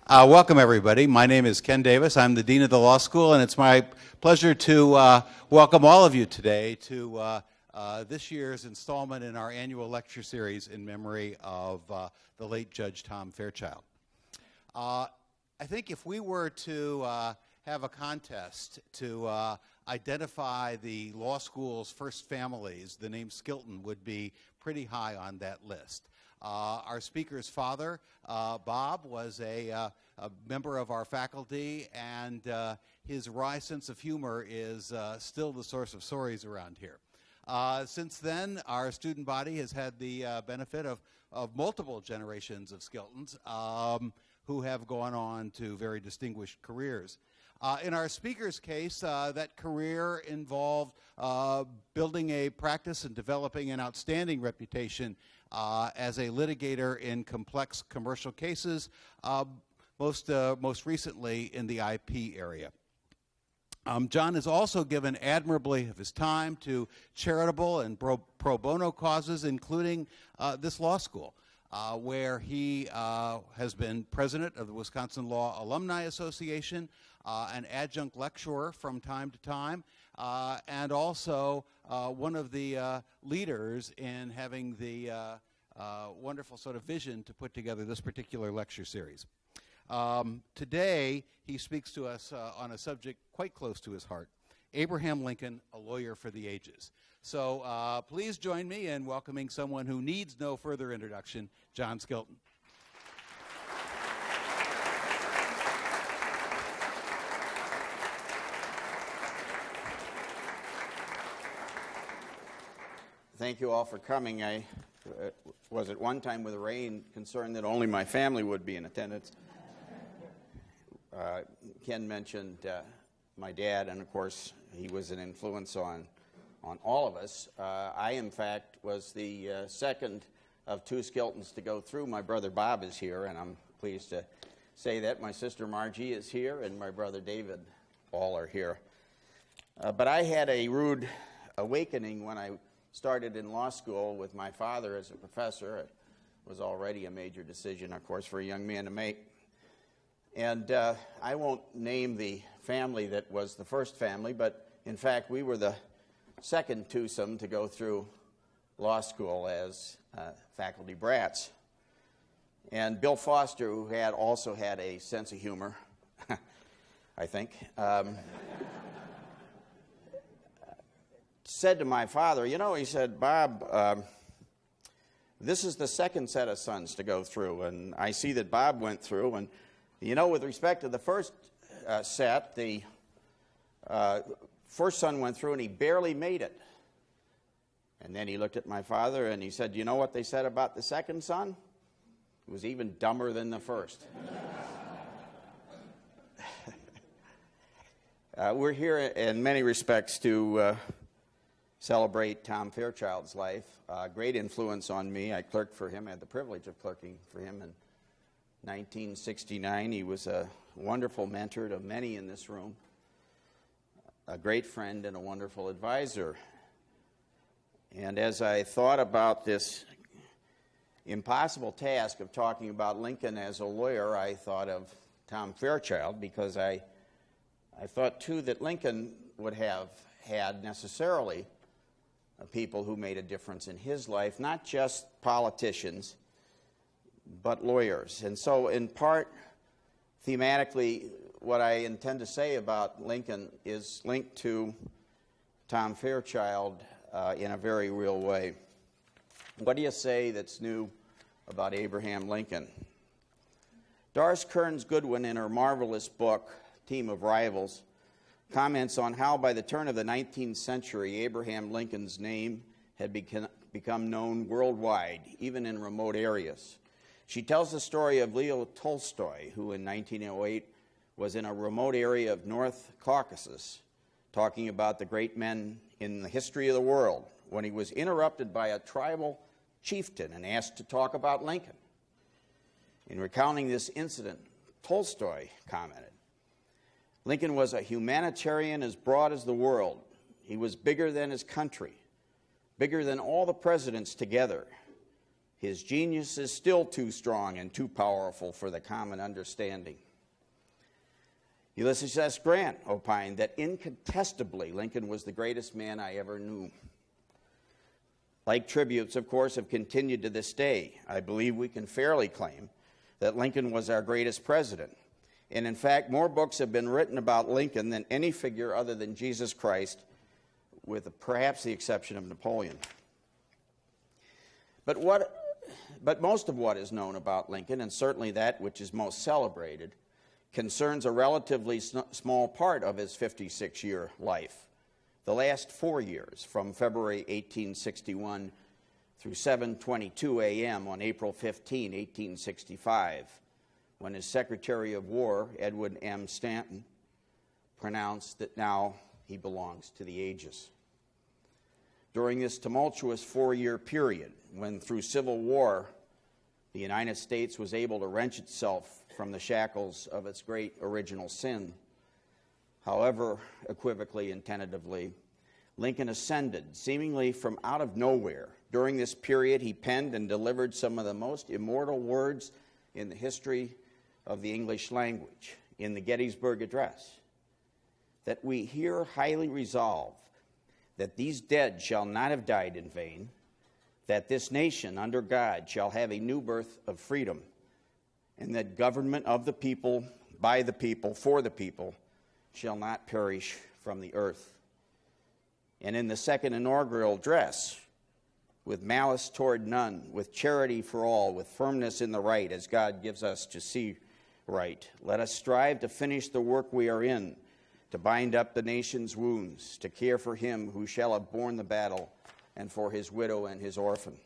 Welcome, everybody. My name is Ken Davis. I'm the Dean of the Law School, and it's my pleasure to welcome all of you today to this year's installment in our annual lecture series in memory of the late Judge Tom Fairchild. I think if we were to have a contest to identify the law school's first families, the name Skilton would be pretty high on that list. Our speaker's father, Bob, was a member of our faculty, and his wry sense of humor is still the source of stories around here. Since then, our student body has had the benefit of multiple generations of Skiltons who have gone on to very distinguished careers. In our speaker's case, that career involved building a practice and developing an outstanding reputation as a litigator in complex commercial cases, most recently in the IP area. John has also given admirably of his time to charitable and pro bono causes, including this law school, where he has been president of the Wisconsin Law Alumni Association, an adjunct lecturer from time to time, and also one of the leaders in having the wonderful sort of vision to put together this particular lecture series. Today, he speaks to us on a subject quite close to his heart, Abraham Lincoln, a lawyer for the ages. So please join me in welcoming someone who needs no further introduction, John Skilton. Thank you all for coming. I was at one time with the rain concerned that only my family would be in attendance. Ken mentioned my dad, and of course he was an influence on all of us. I, in fact, was the second of two Skiltons to go through. My brother Bob is here, and I'm pleased to say that. My sister Margie is here, and my brother David all are here. But I had a rude awakening when I started in law school with my father as a professor. It was already a major decision, of course, for a young man to make. And I won't name the family that was the first family, but in fact, we were the second twosome to go through law school as faculty brats. And Bill Foster, who also had a sense of humor, I think, said to my father, he said, Bob, this is the second set of sons to go through, and I see that Bob went through, and with respect to the first set, the first son went through and he barely made it. And then he looked at my father and he said, you know what they said about the second son? It was even dumber than the first. We're here in many respects to celebrate Tom Fairchild's life. Great influence on me. I clerked for him. I had the privilege of clerking for him in 1969. He was a wonderful mentor to many in this room, a great friend and a wonderful advisor. And as I thought about this impossible task of talking about Lincoln as a lawyer, I thought of Tom Fairchild, because I thought too that Lincoln would have had necessarily people who made a difference in his life, not just politicians, but lawyers. And so in part, thematically, what I intend to say about Lincoln is linked to Tom Fairchild in a very real way. What do you say that's new about Abraham Lincoln? Doris Kearns Goodwin, in her marvelous book, Team of Rivals, comments on how by the turn of the 19th century, Abraham Lincoln's name had become known worldwide, even in remote areas. She tells the story of Leo Tolstoy, who in 1908 was in a remote area of North Caucasus, talking about the great men in the history of the world, when he was interrupted by a tribal chieftain and asked to talk about Lincoln. In recounting this incident, Tolstoy commented, Lincoln was a humanitarian as broad as the world. He was bigger than his country, bigger than all the presidents together. His genius is still too strong and too powerful for the common understanding. Ulysses S. Grant opined that incontestably Lincoln was the greatest man I ever knew. Like tributes, of course, have continued to this day, I believe we can fairly claim that Lincoln was our greatest president. And in fact, more books have been written about Lincoln than any figure other than Jesus Christ, with perhaps the exception of Napoleon. But most of what is known about Lincoln, and certainly that which is most celebrated, concerns a relatively small part of his 56-year life, the last 4 years, from February 1861 through 7:22 a.m. on April 15, 1865, when his Secretary of War, Edwin M. Stanton, pronounced that now he belongs to the ages. During this tumultuous 4-year period, when through civil war the United States was able to wrench itself from the shackles of its great original sin, however equivocally and tentatively, Lincoln ascended, seemingly from out of nowhere. During this period, he penned and delivered some of the most immortal words in the history of the English language in the Gettysburg Address, that we here highly resolve that these dead shall not have died in vain, that this nation under God shall have a new birth of freedom, and that government of the people, by the people, for the people, shall not perish from the earth. And in the second inaugural address, with malice toward none, with charity for all, with firmness in the right, as God gives us to see right, let us strive to finish the work we are in, to bind up the nation's wounds, to care for him who shall have borne the battle, and for his widow and his orphan,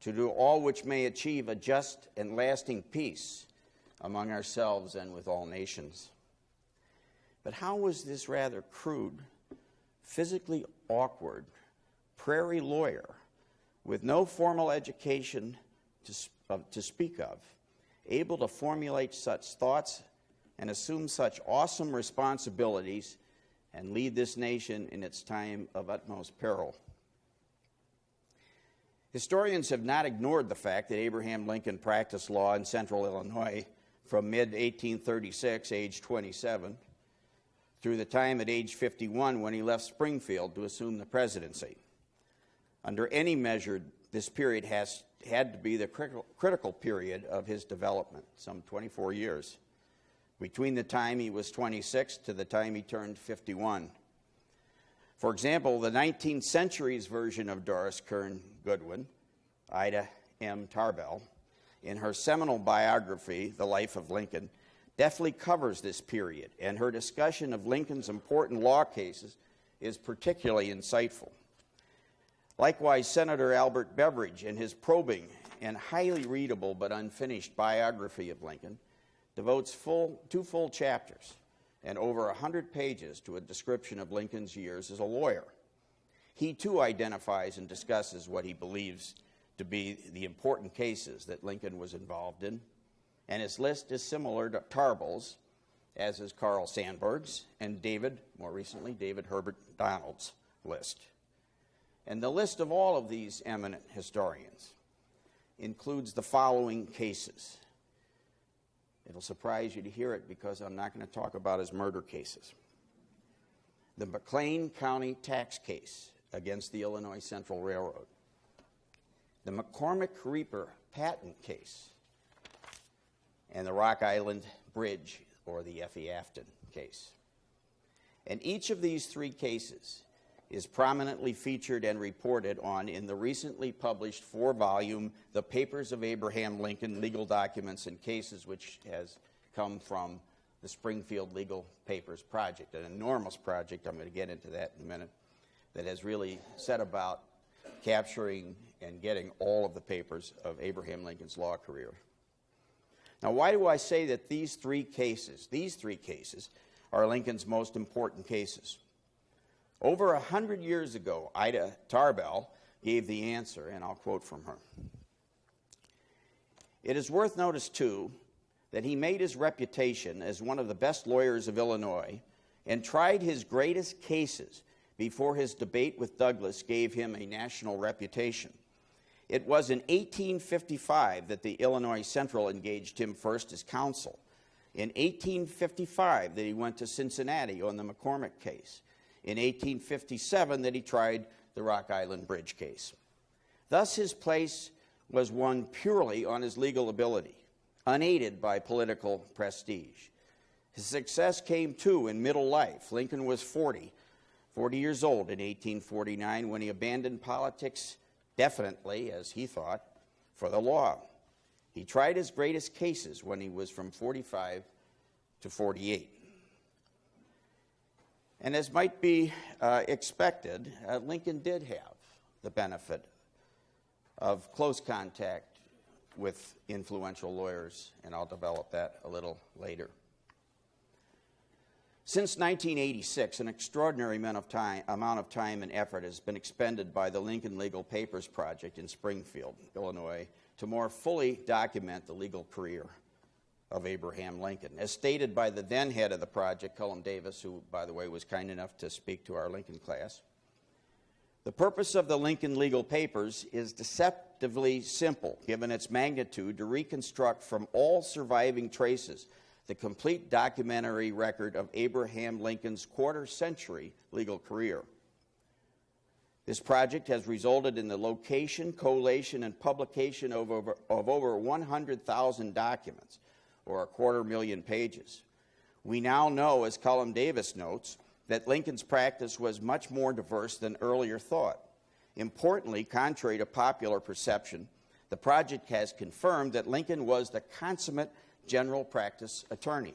to do all which may achieve a just and lasting peace among ourselves and with all nations. But how was this rather crude, physically awkward, prairie lawyer, with no formal education to speak of, able to formulate such thoughts and assume such awesome responsibilities and lead this nation in its time of utmost peril? Historians have not ignored the fact that Abraham Lincoln practiced law in central Illinois from mid-1836, age 27, through the time at age 51 when he left Springfield to assume the presidency. Under any measure, this period has had to be the critical period of his development, some 24 years, between the time he was 26 to the time he turned 51. For example, the 19th century's version of Doris Kearns Goodwin, Ida M. Tarbell, in her seminal biography, The Life of Lincoln, deftly covers this period, and her discussion of Lincoln's important law cases is particularly insightful. Likewise, Senator Albert Beveridge, in his probing and highly readable but unfinished biography of Lincoln, devotes two full chapters and over 100 pages to a description of Lincoln's years as a lawyer. He too identifies and discusses what he believes to be the important cases that Lincoln was involved in, and his list is similar to Tarbell's, as is Carl Sandburg's, and more recently, David Herbert Donald's list. And the list of all of these eminent historians includes the following cases. It'll surprise you to hear it because I'm not going to talk about his murder cases. The McLean County tax case against the Illinois Central Railroad. The McCormick Reaper patent case. And the Rock Island Bridge, or the F.E. Afton case. And each of these three cases is prominently featured and reported on in the recently published 4-volume The Papers of Abraham Lincoln, Legal Documents and Cases, which has come from the Springfield Legal Papers Project, an enormous project, I'm going to get into that in a minute, that has really set about capturing and getting all of the papers of Abraham Lincoln's law career. Now, why do I say that these three cases are Lincoln's most important cases? Over 100 years ago, Ida Tarbell gave the answer, and I'll quote from her. It is worth notice, too, that he made his reputation as one of the best lawyers of Illinois and tried his greatest cases before his debate with Douglas gave him a national reputation. It was in 1855 that the Illinois Central engaged him first as counsel. In 1855 that he went to Cincinnati on the McCormick case. In 1857 that he tried the Rock Island Bridge case. Thus his place was won purely on his legal ability, unaided by political prestige. His success came, too, in middle life. Lincoln was 40 years old in 1849 when he abandoned politics definitely, as he thought, for the law. He tried his greatest cases when he was from 45 to 48. And as might be expected, Lincoln did have the benefit of close contact with influential lawyers, and I'll develop that a little later. Since 1986, an extraordinary amount of time and effort has been expended by the Lincoln Legal Papers Project in Springfield, Illinois, to more fully document the legal career of Abraham Lincoln. As stated by the then head of the project, Cullum Davis, who, by the way, was kind enough to speak to our Lincoln class, the purpose of the Lincoln Legal Papers is deceptively simple, given its magnitude, to reconstruct from all surviving traces the complete documentary record of Abraham Lincoln's quarter-century legal career. This project has resulted in the location, collation, and publication of over 100,000 documents, or 250,000 pages. We now know, as Cullum Davis notes, that Lincoln's practice was much more diverse than earlier thought. Importantly, contrary to popular perception, the project has confirmed that Lincoln was the consummate general practice attorney.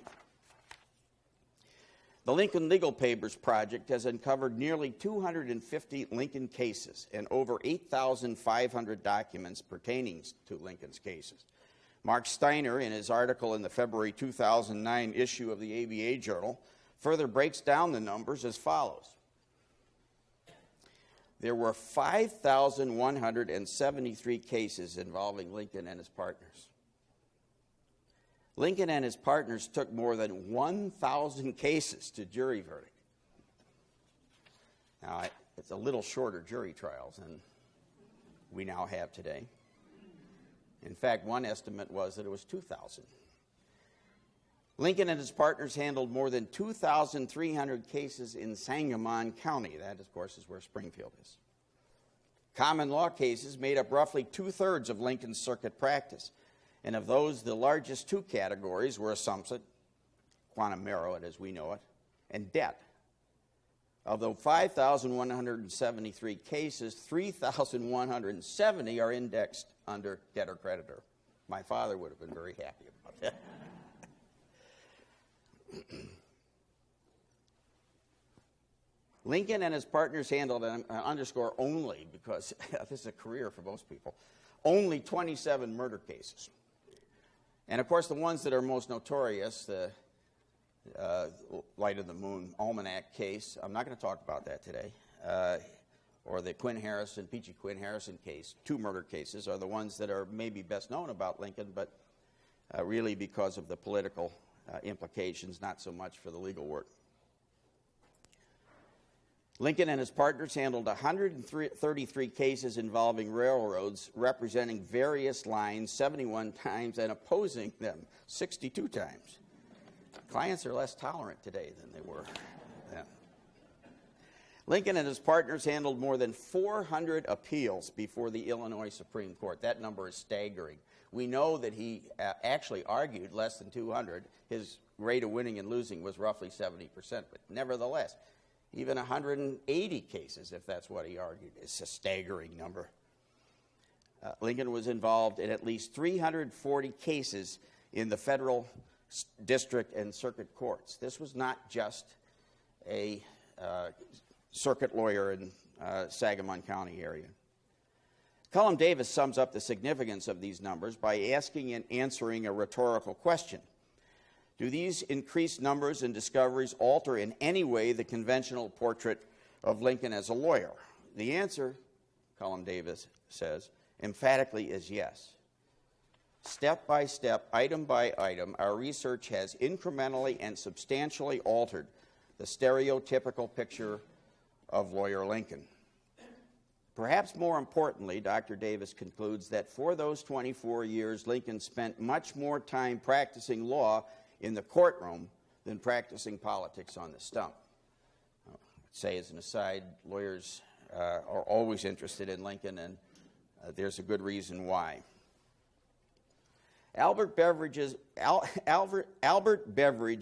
The Lincoln Legal Papers Project has uncovered nearly 250 Lincoln cases and over 8,500 documents pertaining to Lincoln's cases. Mark Steiner, in his article in the February 2009 issue of the ABA Journal, further breaks down the numbers as follows. There were 5,173 cases involving Lincoln and his partners. Lincoln and his partners took more than 1,000 cases to jury verdict. Now, it's a little shorter jury trials than we now have today. In fact, one estimate was that it was 2,000. Lincoln and his partners handled more than 2,300 cases in Sangamon County. That, of course, is where Springfield is. Common law cases made up roughly 2/3 of Lincoln's circuit practice. And of those, the largest two categories were assumption, quantum merit as we know it, and debt. Of the 5,173 cases, 3,170 are indexed under debtor-creditor. My father would have been very happy about that. Lincoln and his partners handled, and I underscore only because this is a career for most people, only 27 murder cases. And of course, the ones that are most notorious, the Light of the Moon Almanac case, I'm not going to talk about that today, or the Peachy Quinn Harrison case, 2 murder cases, are the ones that are maybe best known about Lincoln, but really because of the political implications, not so much for the legal work. Lincoln and his partners handled 133 cases involving railroads, representing various lines 71 times and opposing them 62 times. Clients are less tolerant today than they were then. Lincoln and his partners handled more than 400 appeals before the Illinois Supreme Court. That number is staggering. We know that he actually argued less than 200. His rate of winning and losing was roughly 70%, but nevertheless, even 180 cases, if that's what he argued, is a staggering number. Lincoln was involved in at least 340 cases in the federal, district, and circuit courts. This was not just a circuit lawyer in Sangamon County area. Cullum Davis sums up the significance of these numbers by asking and answering a rhetorical question. Do these increased numbers and discoveries alter in any way the conventional portrait of Lincoln as a lawyer? The answer, Cullum Davis says, emphatically is yes. Step by step, item by item, our research has incrementally and substantially altered the stereotypical picture of lawyer Lincoln. Perhaps more importantly, Dr. Davis concludes that for those 24 years, Lincoln spent much more time practicing law in the courtroom than practicing politics on the stump. I'll say as an aside, lawyers are always interested in Lincoln, and there's a good reason why. Albert Beveridge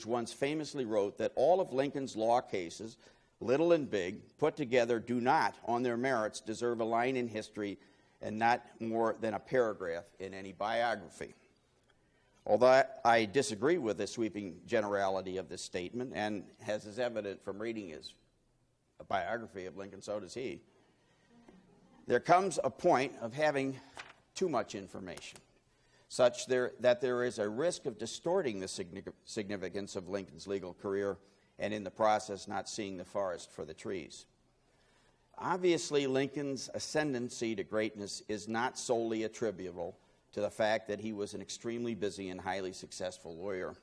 once famously wrote that all of Lincoln's law cases, little and big, put together, do not, on their merits, deserve a line in history and not more than a paragraph in any biography. Although I disagree with the sweeping generality of this statement, and as is evident from reading his biography of Lincoln, so does he, there comes a point of having too much information, such that there is a risk of distorting the significance of Lincoln's legal career and in the process not seeing the forest for the trees. Obviously, Lincoln's ascendancy to greatness is not solely attributable to the fact that he was an extremely busy and highly successful lawyer.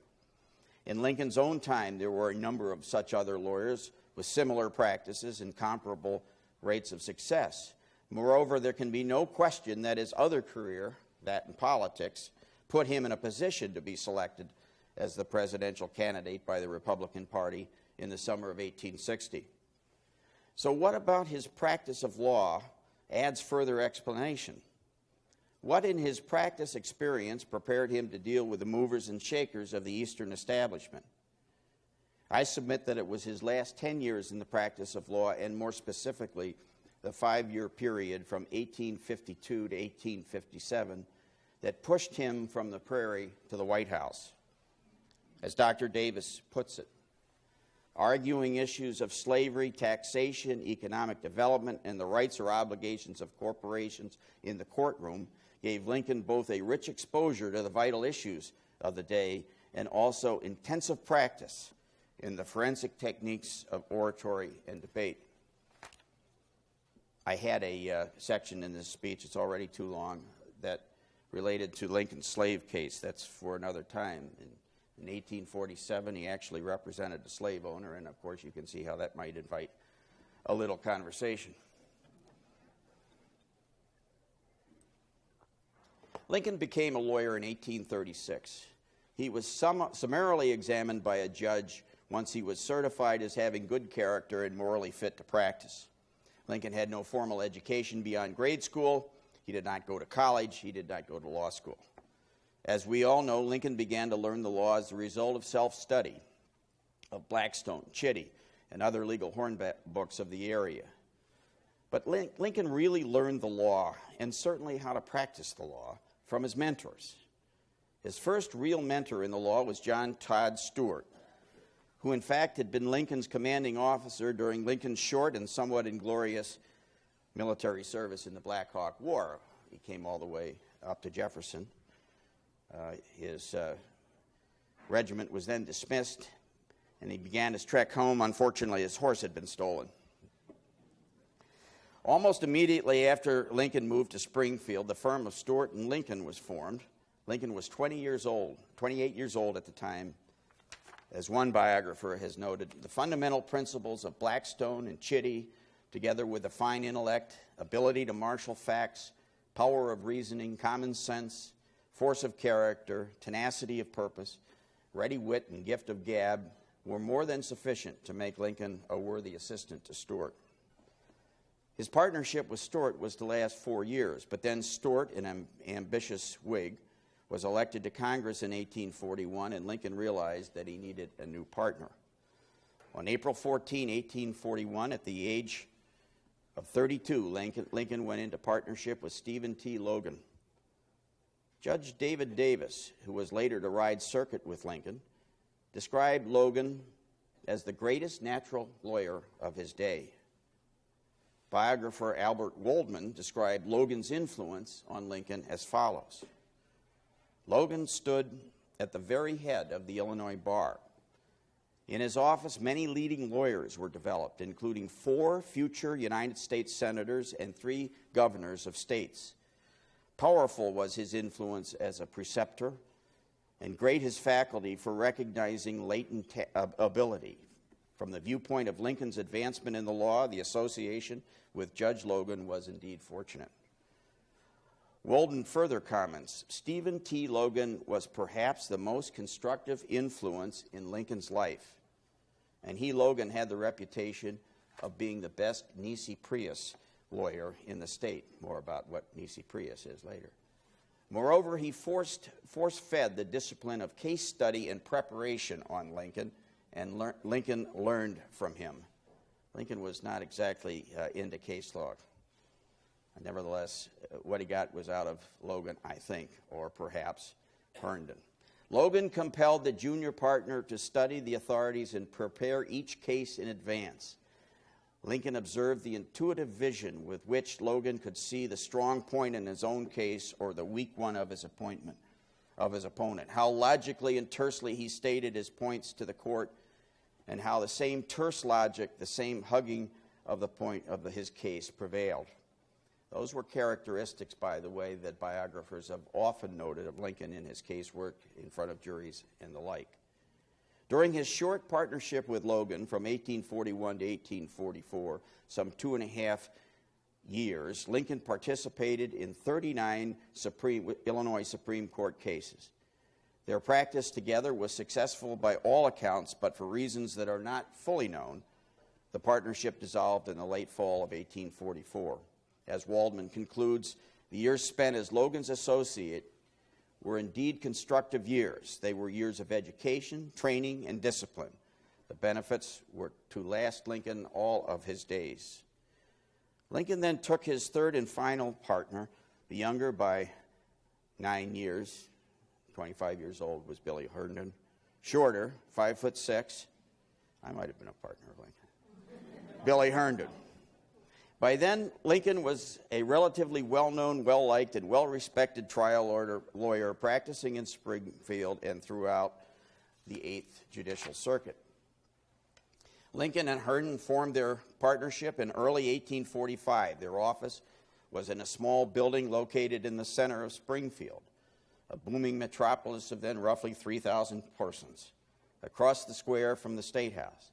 In Lincoln's own time, there were a number of such other lawyers with similar practices and comparable rates of success. Moreover, there can be no question that his other career, that in politics, put him in a position to be selected as the presidential candidate by the Republican Party in the summer of 1860. So what about his practice of law adds further explanation? What in his practice experience prepared him to deal with the movers and shakers of the Eastern establishment? I submit that it was his last 10 years in the practice of law, and more specifically, the 5-year period from 1852 to 1857, that pushed him from the prairie to the White House. As Dr. Davis puts it, arguing issues of slavery, taxation, economic development, and the rights or obligations of corporations in the courtroom gave Lincoln both a rich exposure to the vital issues of the day and also intensive practice in the forensic techniques of oratory and debate. I had a section in this speech, it's already too long, that related to Lincoln's slave case. That's for another time. In 1847, he actually represented a slave owner, and of course you can see how that might invite a little conversation. Lincoln became a lawyer in 1836. He was summarily examined by a judge once he was certified as having good character and morally fit to practice. Lincoln had no formal education beyond grade school. He did not go to college. He did not go to law school. As we all know, Lincoln began to learn the law as a result of self-study of Blackstone, Chitty, and other legal hornbook books of the area. But Lincoln really learned the law, and certainly how to practice the law, from his mentors. His first real mentor in the law was John Todd Stuart, who in fact had been Lincoln's commanding officer during Lincoln's short and somewhat inglorious military service in the Black Hawk War. He came all the way up to Jefferson. His regiment was then dismissed, and he began his trek home. Unfortunately, his horse had been stolen. Almost immediately after Lincoln moved to Springfield, the firm of Stuart and Lincoln was formed. Lincoln was 28 years old at the time. As one biographer has noted, the fundamental principles of Blackstone and Chitty, together with a fine intellect, ability to marshal facts, power of reasoning, common sense, force of character, tenacity of purpose, ready wit, and gift of gab, were more than sufficient to make Lincoln a worthy assistant to Stuart. His partnership with Stuart was to last 4 years, but then Stuart, an ambitious Whig, was elected to Congress in 1841, and Lincoln realized that he needed a new partner. On April 14, 1841, at the age of 32, Lincoln went into partnership with Stephen T. Logan. Judge David Davis, who was later to ride circuit with Lincoln, described Logan as the greatest natural lawyer of his day. Biographer Albert Waldman described Logan's influence on Lincoln as follows. Logan stood at the very head of the Illinois bar. In his office, many leading lawyers were developed, including 4 future United States senators and 3 governors of states. Powerful was his influence as a preceptor, and great his faculty for recognizing latent ability. From the viewpoint of Lincoln's advancement in the law, the association with Judge Logan was indeed fortunate. Walden further comments, Stephen T. Logan was perhaps the most constructive influence in Lincoln's life, and Logan, had the reputation of being the best nisi prius lawyer in the state. More about what nisi prius is later. Moreover, he force-fed the discipline of case study and preparation on Lincoln, and Lincoln learned from him. Lincoln was not exactly into case law. Nevertheless, what he got was out of Logan, I think, or perhaps Herndon. Logan compelled the junior partner to study the authorities and prepare each case in advance. Lincoln observed the intuitive vision with which Logan could see the strong point in his own case or the weak one of his opponent, how logically and tersely he stated his points to the court, and how the same terse logic, the same hugging of the point of his case prevailed. Those were characteristics, by the way, that biographers have often noted of Lincoln in his casework in front of juries and the like. During his short partnership with Logan from 1841 to 1844, some 2.5 years, Lincoln participated in 39 Illinois Supreme Court cases. Their practice together was successful by all accounts, but for reasons that are not fully known, the partnership dissolved in the late fall of 1844. As Waldman concludes, the years spent as Logan's associate were indeed constructive years. They were years of education, training, and discipline. The benefits were to last Lincoln all of his days. Lincoln then took his third and final partner, the younger by 9 years, 25 years old was Billy Herndon, shorter, 5'6". I might have been a partner of Lincoln. Billy Herndon. By then, Lincoln was a relatively well-known, well-liked, and well-respected trial lawyer practicing in Springfield and throughout the 8th Judicial Circuit. Lincoln and Herndon formed their partnership in early 1845. Their office was in a small building located in the center of Springfield, a booming metropolis of then roughly 3,000 persons, across the square from the State House.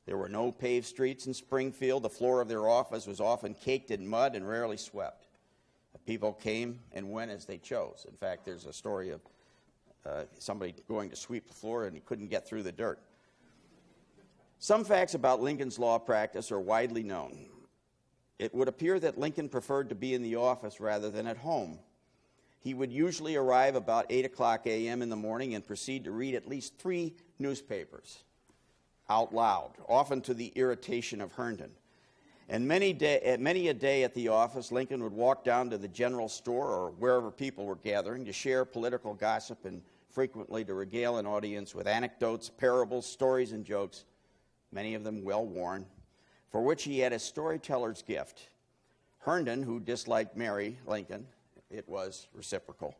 There were no paved streets in Springfield. The floor of their office was often caked in mud and rarely swept. People came and went as they chose. In fact, there's a story of somebody going to sweep the floor and he couldn't get through the dirt. Some facts about Lincoln's law practice are widely known. It would appear that Lincoln preferred to be in the office rather than at home. He would usually arrive about 8 o'clock a.m. in the morning and proceed to read at least 3 newspapers out loud, often to the irritation of Herndon. And many a day at the office, Lincoln would walk down to the general store or wherever people were gathering to share political gossip and frequently to regale an audience with anecdotes, parables, stories, and jokes, many of them well-worn, for which he had a storyteller's gift. Herndon, who disliked Mary Lincoln, it was reciprocal,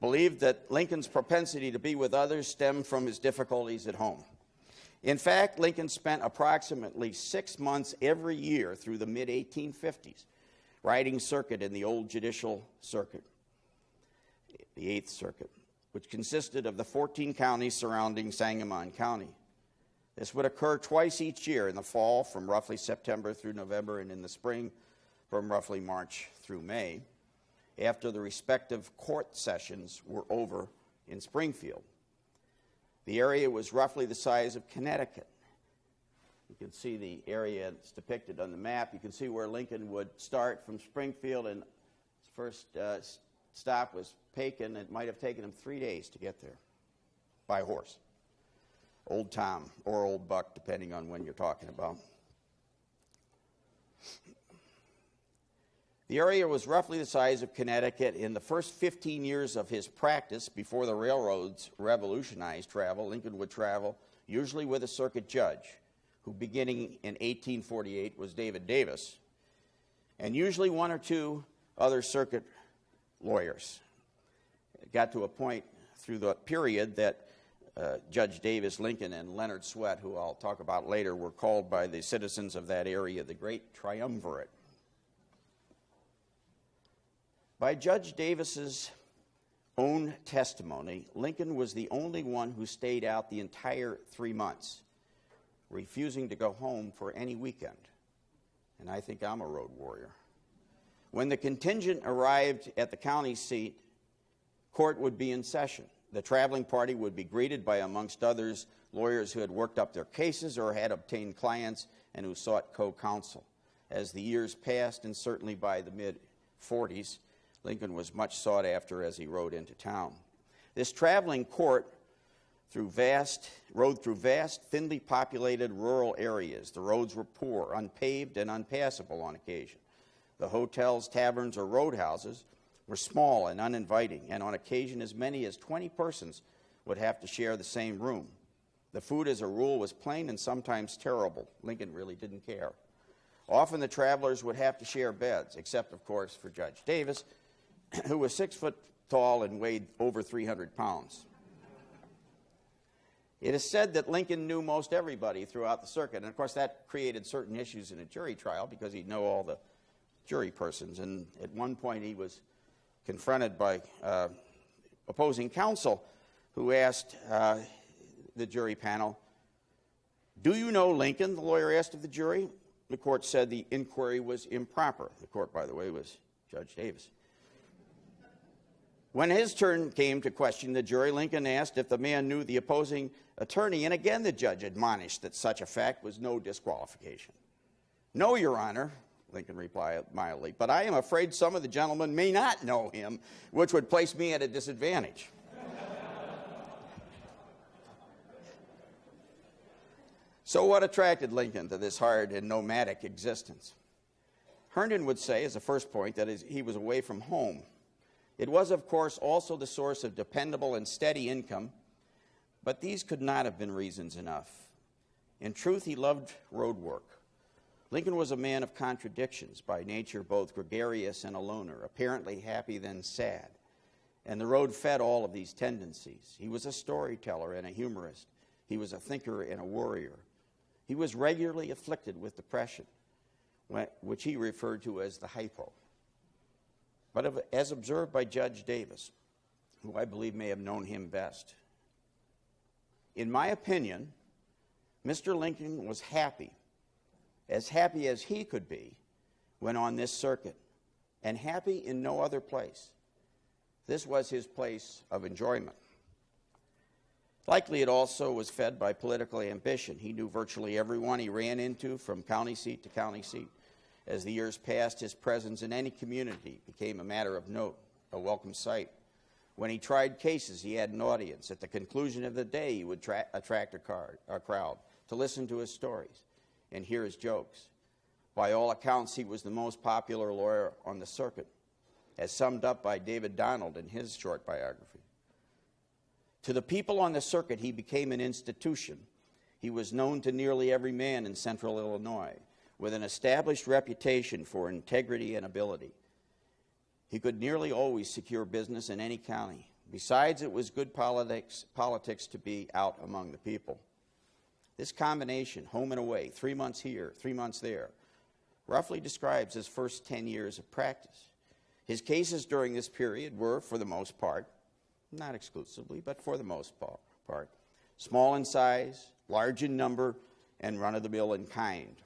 believed that Lincoln's propensity to be with others stemmed from his difficulties at home. In fact, Lincoln spent approximately 6 months every year through the mid-1850s riding circuit in the old judicial circuit, the 8th Circuit, which consisted of the 14 counties surrounding Sangamon County. This would occur twice each year, in the fall from roughly September through November, and in the spring from roughly March through May, after the respective court sessions were over in Springfield. The area was roughly the size of Connecticut. You can see the area that's depicted on the map. You can see where Lincoln would start from Springfield, and his first stop was Pekin. It might have taken him 3 days to get there by horse. Old Tom or Old Buck, depending on when you're talking about. The area was roughly the size of Connecticut. In the first 15 years of his practice, before the railroads revolutionized travel, Lincoln would travel usually with a circuit judge, who beginning in 1848 was David Davis, and usually 1 or 2 other circuit lawyers. It got to a point through the period that Judge Davis, Lincoln, and Leonard Swett, who I'll talk about later, were called by the citizens of that area the Great Triumvirate. By Judge Davis's own testimony, Lincoln was the only one who stayed out the entire 3 months. refusing to go home for any weekend. And I think I'm a road warrior. When the contingent arrived at the county seat, court would be in session. The traveling party would be greeted by, amongst others, lawyers who had worked up their cases or had obtained clients and who sought co-counsel. As the years passed, and certainly by the mid-40s, Lincoln was much sought after as he rode into town. This traveling court rode through vast, thinly populated rural areas. The roads were poor, unpaved, and unpassable on occasion. The hotels, taverns, or roadhouses were small and uninviting, and on occasion as many as 20 persons would have to share the same room. The food, as a rule, was plain and sometimes terrible. Lincoln really didn't care. Often the travelers would have to share beds, except, of course, for Judge Davis, who was 6 foot tall and weighed over 300 pounds. It is said that Lincoln knew most everybody throughout the circuit, and of course that created certain issues in a jury trial because he'd know all the jury persons. And at one point he was confronted by opposing counsel who asked the jury panel, "Do you know Lincoln?" the lawyer asked of the jury. The court said the inquiry was improper. The court, by the way, was Judge Davis. When his turn came to question the jury, Lincoln asked if the man knew the opposing attorney, and again the judge admonished that such a fact was no disqualification. "No, Your Honor," Lincoln replied mildly, "but I am afraid some of the gentlemen may not know him, which would place me at a disadvantage." So what attracted Lincoln to this hard and nomadic existence? Herndon would say, as a first point, that he was away from home. It was, of course, also the source of dependable and steady income, but these could not have been reasons enough. In truth, he loved road work. Lincoln was a man of contradictions, by nature both gregarious and a loner, apparently happy then sad, and the road fed all of these tendencies. He was a storyteller and a humorist. He was a thinker and a warrior. He was regularly afflicted with depression, which he referred to as the hypo. But as observed by Judge Davis, who I believe may have known him best, in my opinion, Mr. Lincoln was happy as he could be when on this circuit, and happy in no other place. This was his place of enjoyment. Likely it also was fed by political ambition. He knew virtually everyone he ran into from county seat to county seat. As the years passed, his presence in any community became a matter of note, a welcome sight. When he tried cases, he had an audience. At the conclusion of the day, he would attract a crowd to listen to his stories and hear his jokes. By all accounts, he was the most popular lawyer on the circuit, as summed up by David Donald in his short biography. To the people on the circuit, he became an institution. He was known to nearly every man in central Illinois, with an established reputation for integrity and ability. He could nearly always secure business in any county. Besides, it was good politics to be out among the people. This combination, home and away, 3 months here, 3 months there, roughly describes his first 10 years of practice. His cases during this period were, for the most part, not exclusively, but for the most part, small in size, large in number, and run-of-the-mill in kind.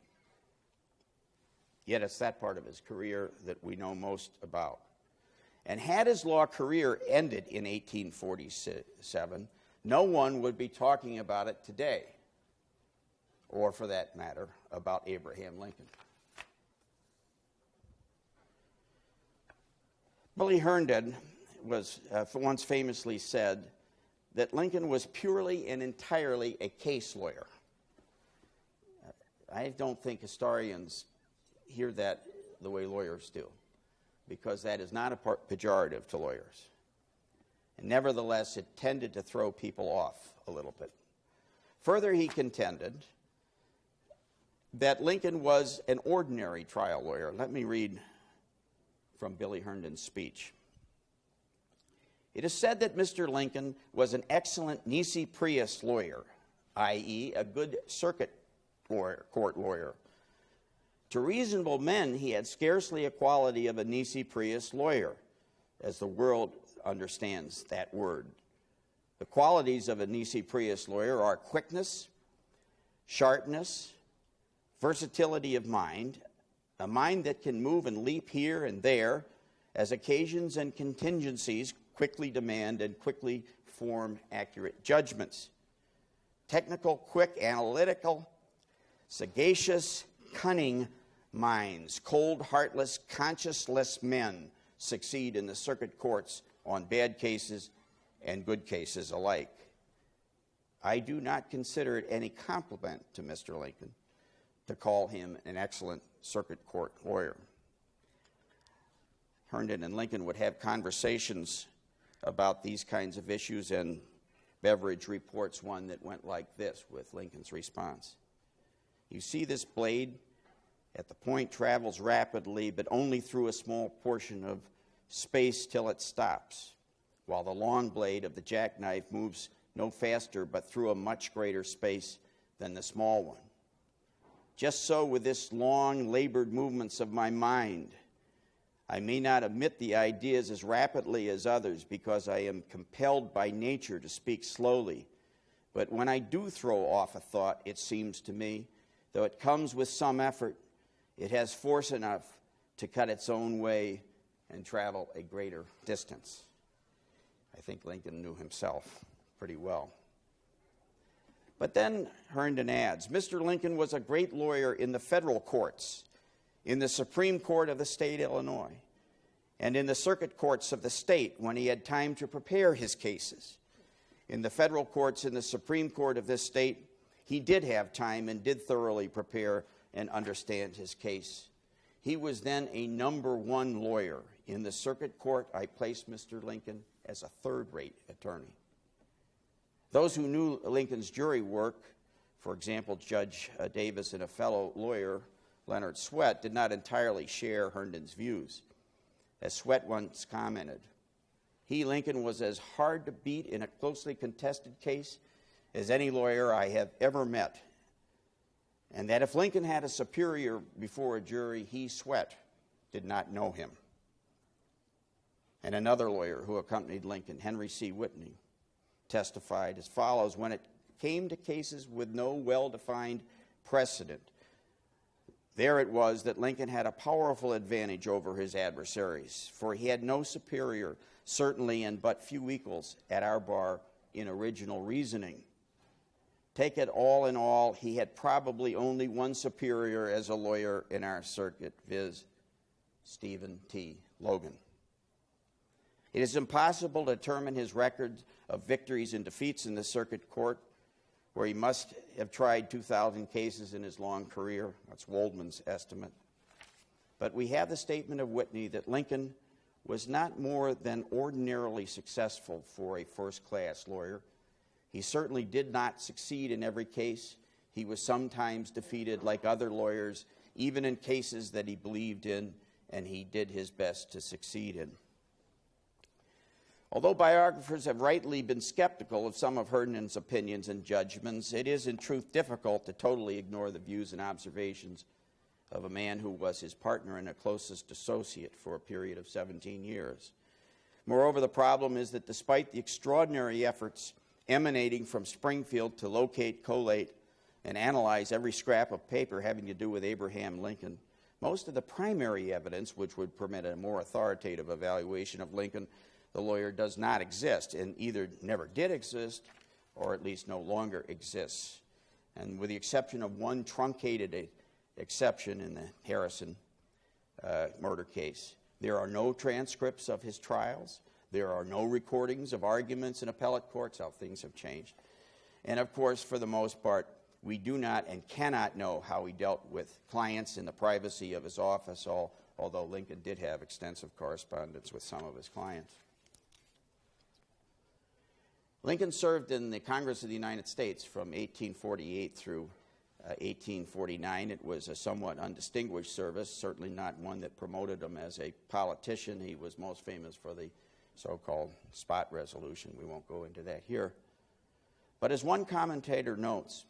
Yet it's that part of his career that we know most about. And had his law career ended in 1847, no one would be talking about it today, or for that matter, about Abraham Lincoln. Billy Herndon was once famously said that Lincoln was purely and entirely a case lawyer. I don't think historians hear that the way lawyers do, because that is not a pejorative to lawyers. And nevertheless, it tended to throw people off a little bit. Further, he contended that Lincoln was an ordinary trial lawyer. Let me read from Billy Herndon's speech. It is said that Mr. Lincoln was an excellent nisi prius lawyer, i.e., a good circuit court lawyer. To reasonable men, he had scarcely a quality of a nisi prius lawyer, as the world understands that word. The qualities of a nisi prius lawyer are quickness, sharpness, versatility of mind, a mind that can move and leap here and there as occasions and contingencies quickly demand and quickly form accurate judgments. Technical, quick, analytical, sagacious, cunning minds, cold, heartless, conscienceless men succeed in the circuit courts on bad cases and good cases alike. I do not consider it any compliment to Mr. Lincoln to call him an excellent circuit court lawyer. Herndon and Lincoln would have conversations about these kinds of issues, and Beveridge reports one that went like this with Lincoln's response. You see, this blade at the point travels rapidly, but only through a small portion of space till it stops, while the long blade of the jackknife moves no faster but through a much greater space than the small one. Just so with this long, labored movements of my mind. I may not emit the ideas as rapidly as others because I am compelled by nature to speak slowly. But when I do throw off a thought, it seems to me, though it comes with some effort, it has force enough to cut its own way and travel a greater distance. I think Lincoln knew himself pretty well. But then Herndon adds, Mr. Lincoln was a great lawyer in the federal courts, in the Supreme Court of the state of Illinois, and in the circuit courts of the state when he had time to prepare his cases. In the federal courts in the Supreme Court of this state, he did have time and did thoroughly prepare and understand his case. He was then a #1 lawyer. In the circuit court, I placed Mr. Lincoln as a third-rate attorney. Those who knew Lincoln's jury work, for example, Judge Davis and a fellow lawyer, Leonard Swett, did not entirely share Herndon's views. As Swett once commented, he, Lincoln, was as hard to beat in a closely contested case as any lawyer I have ever met, and that if Lincoln had a superior before a jury, he, Swett, did not know him. And another lawyer who accompanied Lincoln, Henry C. Whitney, testified as follows: when it came to cases with no well-defined precedent, there it was that Lincoln had a powerful advantage over his adversaries, for he had no superior, certainly, and but few equals at our bar in original reasoning. Take it all in all, he had probably only one superior as a lawyer in our circuit, viz., Stephen T. Logan. It is impossible to determine his record of victories and defeats in the circuit court, where he must have tried 2,000 cases in his long career. That's Waldman's estimate. But we have the statement of Whitney that Lincoln was not more than ordinarily successful for a first-class lawyer. He certainly did not succeed in every case. He was sometimes defeated like other lawyers, even in cases that he believed in, and he did his best to succeed in. Although biographers have rightly been skeptical of some of Herndon's opinions and judgments, it is in truth difficult to totally ignore the views and observations of a man who was his partner and a closest associate for a period of 17 years. Moreover, the problem is that despite the extraordinary efforts emanating from Springfield to locate, collate, and analyze every scrap of paper having to do with Abraham Lincoln, most of the primary evidence which would permit a more authoritative evaluation of Lincoln, the lawyer, does not exist, and either never did exist or at least no longer exists. And with the exception of one truncated exception in the Harrison murder case, there are no transcripts of his trials. There are no recordings of arguments in appellate courts, how things have changed. And of course, for the most part, we do not and cannot know how he dealt with clients in the privacy of his office, although Lincoln did have extensive correspondence with some of his clients. Lincoln served in the Congress of the United States from 1848 through 1849. It was a somewhat undistinguished service, certainly not one that promoted him as a politician. He was most famous for the so-called spot resolution. We won't go into that here. But as one commentator notes,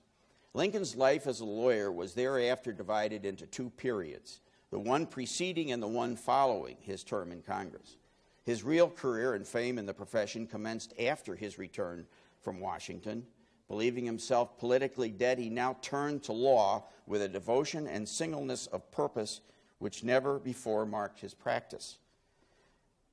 Lincoln's life as a lawyer was thereafter divided into two periods, the one preceding and the one following his term in Congress. His real career and fame in the profession commenced after his return from Washington, Believing himself politically dead, he now turned to law with a devotion and singleness of purpose which never before marked his practice.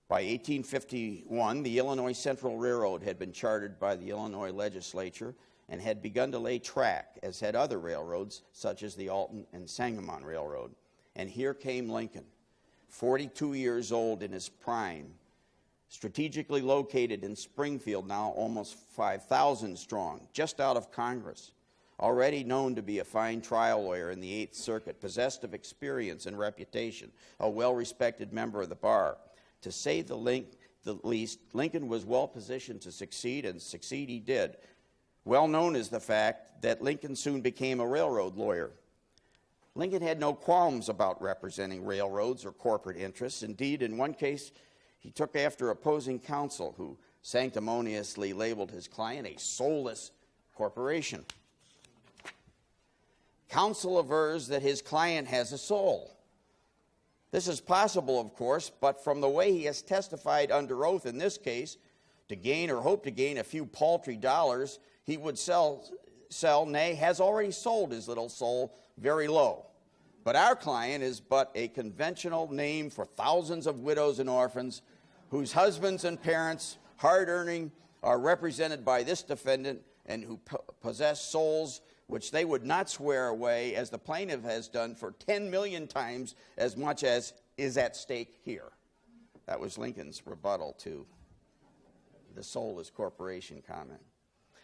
By 1851, the Illinois Central Railroad had been chartered by the Illinois legislature and had begun to lay track, as had other railroads, such as the Alton and Sangamon Railroad. And here came Lincoln, 42 years old in his prime, strategically located in Springfield, now almost 5,000 strong, just out of Congress, already known to be a fine trial lawyer in the Eighth Circuit, possessed of experience and reputation, a well-respected member of the bar. To say the least, Lincoln was well positioned to succeed, and succeed he did. Well known is the fact that Lincoln soon became a railroad lawyer. Lincoln had no qualms about representing railroads or corporate interests. Indeed, in one case, he took after opposing counsel who sanctimoniously labeled his client a soulless corporation. Counsel avers that his client has a soul. This is possible, of course, but from the way he has testified under oath in this case, to gain or hope to gain a few paltry dollars, he would sell, nay, has already sold his little soul very low. But our client is but a conventional name for thousands of widows and orphans whose husbands and parents, hard-earning, are represented by this defendant and who possess souls which they would not swear away, as the plaintiff has done, for 10 million times as much as is at stake here. That was Lincoln's rebuttal to the soulless corporation comment.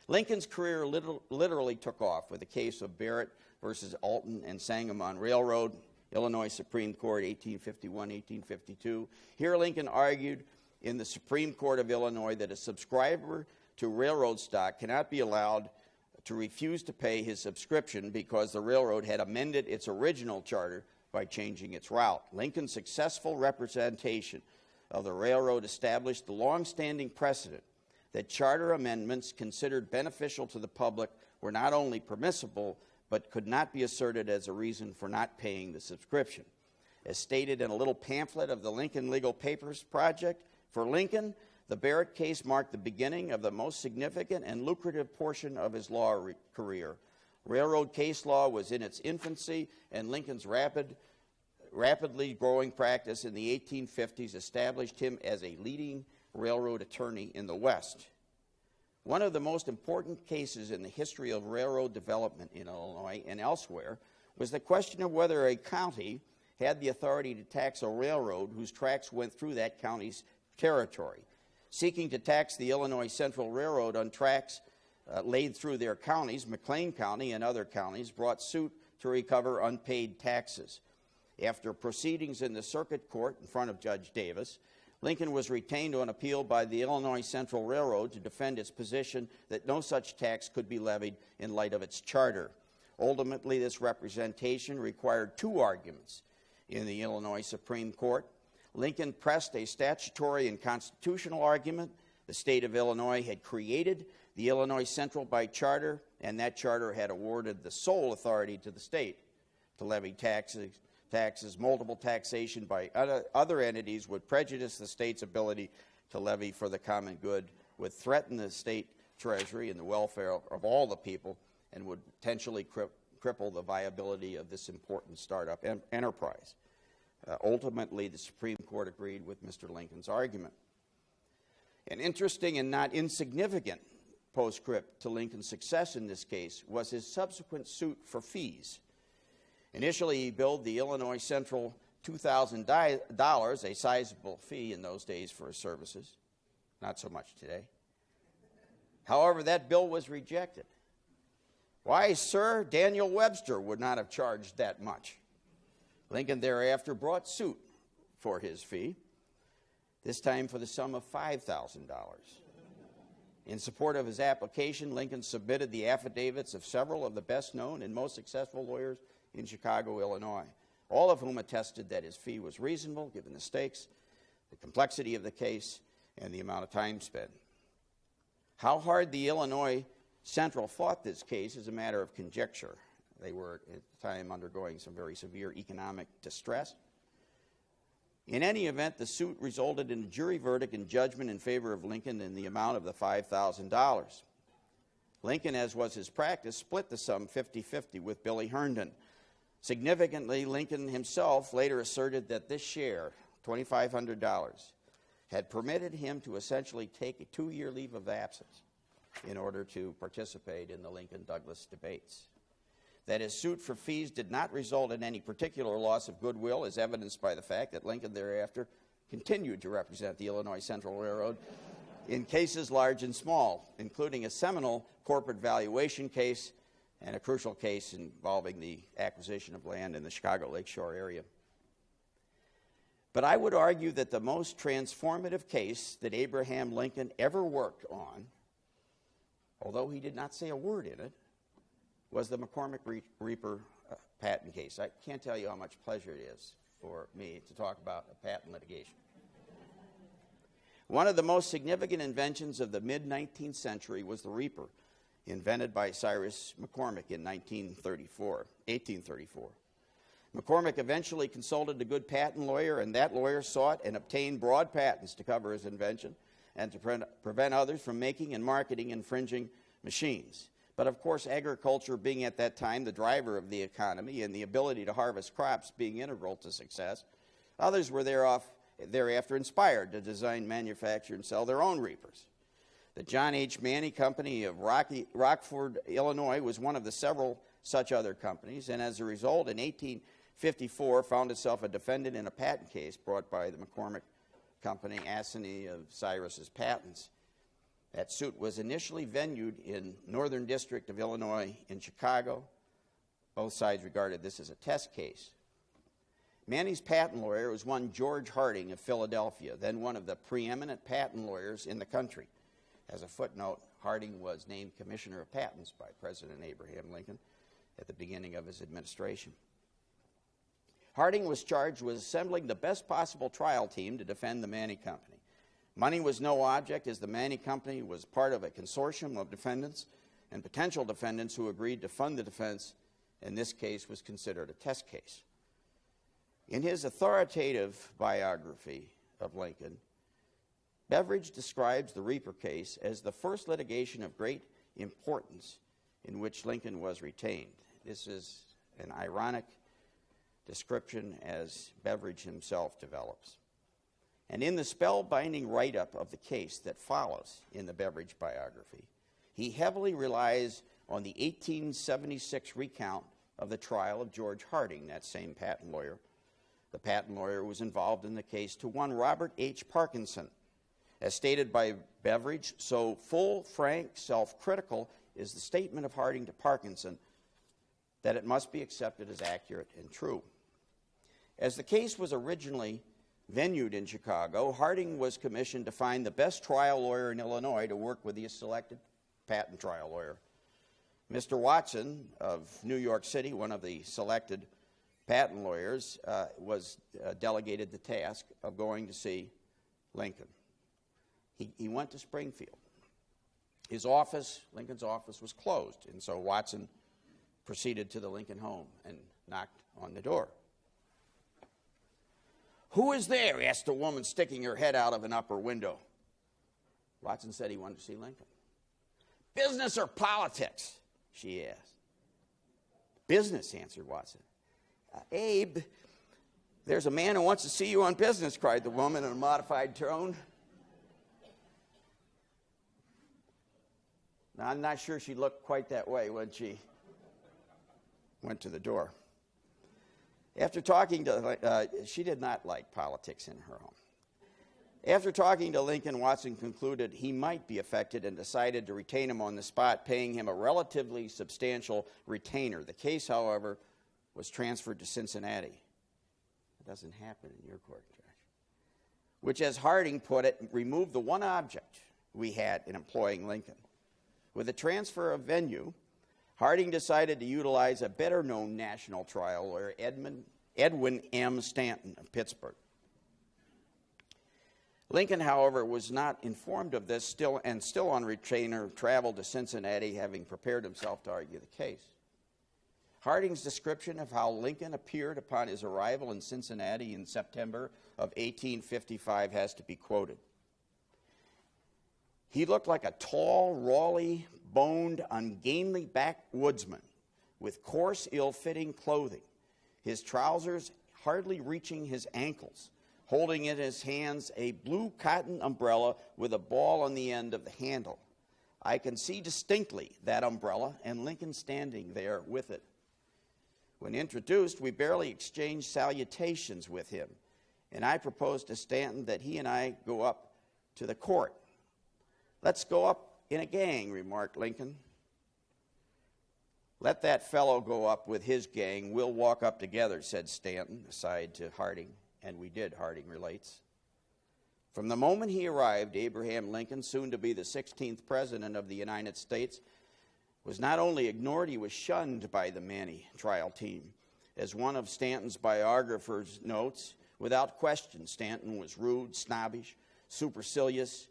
Lincoln's career literally took off with the case of Barrett versus Alton and Sangamon Railroad, Illinois Supreme Court, 1851-1852. Here Lincoln argued in the Supreme Court of Illinois that a subscriber to railroad stock cannot be allowed to refuse to pay his subscription because the railroad had amended its original charter by changing its route. Lincoln's successful representation of the railroad established the long-standing precedent that charter amendments considered beneficial to the public were not only permissible, but could not be asserted as a reason for not paying the subscription. As stated in a little pamphlet of the Lincoln Legal Papers Project, for Lincoln, the Barrett case marked the beginning of the most significant and lucrative portion of his law career. Railroad case law was in its infancy, and Lincoln's rapidly growing practice in the 1850s established him as a leading railroad attorney in the West. One of the most important cases in the history of railroad development in Illinois and elsewhere was the question of whether a county had the authority to tax a railroad whose tracks went through that county's territory. Seeking to tax the Illinois Central Railroad on tracks laid through their counties, McLean County and other counties brought suit to recover unpaid taxes. After proceedings in the circuit court in front of Judge Davis, Lincoln was retained on appeal by the Illinois Central Railroad to defend its position that no such tax could be levied in light of its charter. Ultimately, this representation required two arguments in the Illinois Supreme Court. Lincoln pressed a statutory and constitutional argument. The state of Illinois had created the Illinois Central by charter, and that charter had awarded the sole authority to the state to levy taxes. Multiple taxation by other entities would prejudice the state's ability to levy for the common good, would threaten the state treasury and the welfare of all the people, and would potentially cripple the viability of this important startup enterprise. Ultimately, the Supreme Court agreed with Mr. Lincoln's argument. An interesting and not insignificant postscript to Lincoln's success in this case was his subsequent suit for fees. Initially, he billed the Illinois Central $2,000, a sizable fee in those days for his services. Not so much today. However, that bill was rejected. Why, sir, Daniel Webster would not have charged that much. Lincoln thereafter brought suit for his fee, this time for the sum of $5,000. In support of his application, Lincoln submitted the affidavits of several of the best-known and most successful lawyers in Chicago, Illinois, all of whom attested that his fee was reasonable given the stakes, the complexity of the case, and the amount of time spent. How hard the Illinois Central fought this case is a matter of conjecture. They were at the time undergoing some very severe economic distress. In any event, the suit resulted in a jury verdict and judgment in favor of Lincoln in the amount of the $5,000. Lincoln, as was his practice, split the sum 50-50 with Billy Herndon. Significantly, Lincoln himself later asserted that this share, $2,500, had permitted him to essentially take a 2-year leave of absence in order to participate in the Lincoln-Douglas debates. That his suit for fees did not result in any particular loss of goodwill is evidenced by the fact that Lincoln thereafter continued to represent the Illinois Central Railroad in cases large and small, including a seminal corporate valuation case and a crucial case involving the acquisition of land in the Chicago Lakeshore area. But I would argue that the most transformative case that Abraham Lincoln ever worked on, although he did not say a word in it, was the McCormick-Reaper patent case. I can't tell you how much pleasure it is for me to talk about a patent litigation. One of the most significant inventions of the mid-19th century was the Reaper, invented by Cyrus McCormick in 1834. McCormick eventually consulted a good patent lawyer, and that lawyer sought and obtained broad patents to cover his invention and to prevent others from making and marketing infringing machines. But of course, agriculture being at that time the driver of the economy and the ability to harvest crops being integral to success, others were thereafter inspired to design, manufacture, and sell their own reapers. The John H. Manny Company of Rockford, Illinois, was one of the several such other companies, and as a result, in 1854, found itself a defendant in a patent case brought by the McCormick Company, assignee of Cyrus's patents. That suit was initially venued in Northern District of Illinois in Chicago. Both sides regarded this as a test case. Manny's patent lawyer was one George Harding of Philadelphia, then one of the preeminent patent lawyers in the country. As a footnote, Harding was named Commissioner of Patents by President Abraham Lincoln at the beginning of his administration. Harding was charged with assembling the best possible trial team to defend the Manny Company. Money was no object, as the Manny Company was part of a consortium of defendants and potential defendants who agreed to fund the defense, and this case was considered a test case. In his authoritative biography of Lincoln, Beveridge describes the Reaper case as the first litigation of great importance in which Lincoln was retained. This is an ironic description, as Beveridge himself develops. And in the spellbinding write-up of the case that follows in the Beveridge biography, he heavily relies on the 1876 recount of the trial of George Harding, that same patent lawyer. The patent lawyer was involved in the case to one Robert H. Parkinson. As stated by Beveridge, so full, frank, self-critical is the statement of Harding to Parkinson that it must be accepted as accurate and true. As the case was originally venued in Chicago, Harding was commissioned to find the best trial lawyer in Illinois to work with the selected patent trial lawyer. Mr. Watson of New York City, one of the selected patent lawyers, was delegated the task of going to see Lincoln. He went to Springfield. His office, Lincoln's office, was closed, and so Watson proceeded to the Lincoln home and knocked on the door. "Who is there?" asked a woman sticking her head out of an upper window. Watson said he wanted to see Lincoln. "Business or politics?" she asked. "Business," answered Watson. "Abe, there's a man who wants to see you on business," cried the woman in a modified tone. Now, I'm not sure she looked quite that way when she went to the door. After talking to, she did not like politics in her home. After talking to Lincoln, Watson concluded he might be affected and decided to retain him on the spot, paying him a relatively substantial retainer. The case, however, was transferred to Cincinnati. It doesn't happen in your court, Judge. Which, as Harding put it, removed the one object we had in employing Lincoln. With the transfer of venue, Harding decided to utilize a better-known national trial lawyer, Edwin M. Stanton of Pittsburgh. Lincoln, however, was not informed of this, still on retainer, traveled to Cincinnati, having prepared himself to argue the case. Harding's description of how Lincoln appeared upon his arrival in Cincinnati in September of 1855 has to be quoted. "He looked like a tall, rawly, boned, ungainly backwoodsman with coarse, ill-fitting clothing, his trousers hardly reaching his ankles, holding in his hands a blue cotton umbrella with a ball on the end of the handle. I can see distinctly that umbrella and Lincoln standing there with it. When introduced, we barely exchanged salutations with him, and I proposed to Stanton that he and I go up to the court. "Let's go up in a gang," remarked Lincoln. "Let that fellow go up with his gang. We'll walk up together," said Stanton, aside to Harding, and we did, Harding relates. From the moment he arrived, Abraham Lincoln, soon to be the 16th President of the United States, was not only ignored, he was shunned by the Manny trial team. As one of Stanton's biographers notes, without question, Stanton was rude, snobbish, supercilious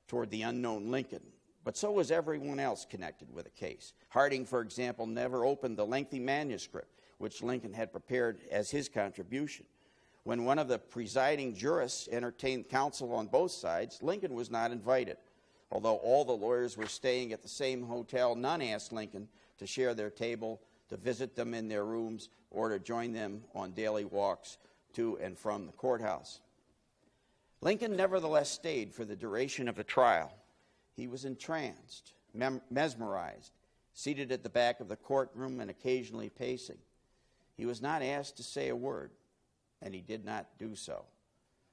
toward the unknown Lincoln. But so was everyone else connected with the case. Harding, for example, never opened the lengthy manuscript which Lincoln had prepared as his contribution. When one of the presiding jurists entertained counsel on both sides, Lincoln was not invited. Although all the lawyers were staying at the same hotel, none asked Lincoln to share their table, to visit them in their rooms, or to join them on daily walks to and from the courthouse. Lincoln nevertheless stayed for the duration of the trial. He was entranced, mesmerized, seated at the back of the courtroom and occasionally pacing. He was not asked to say a word, and he did not do so.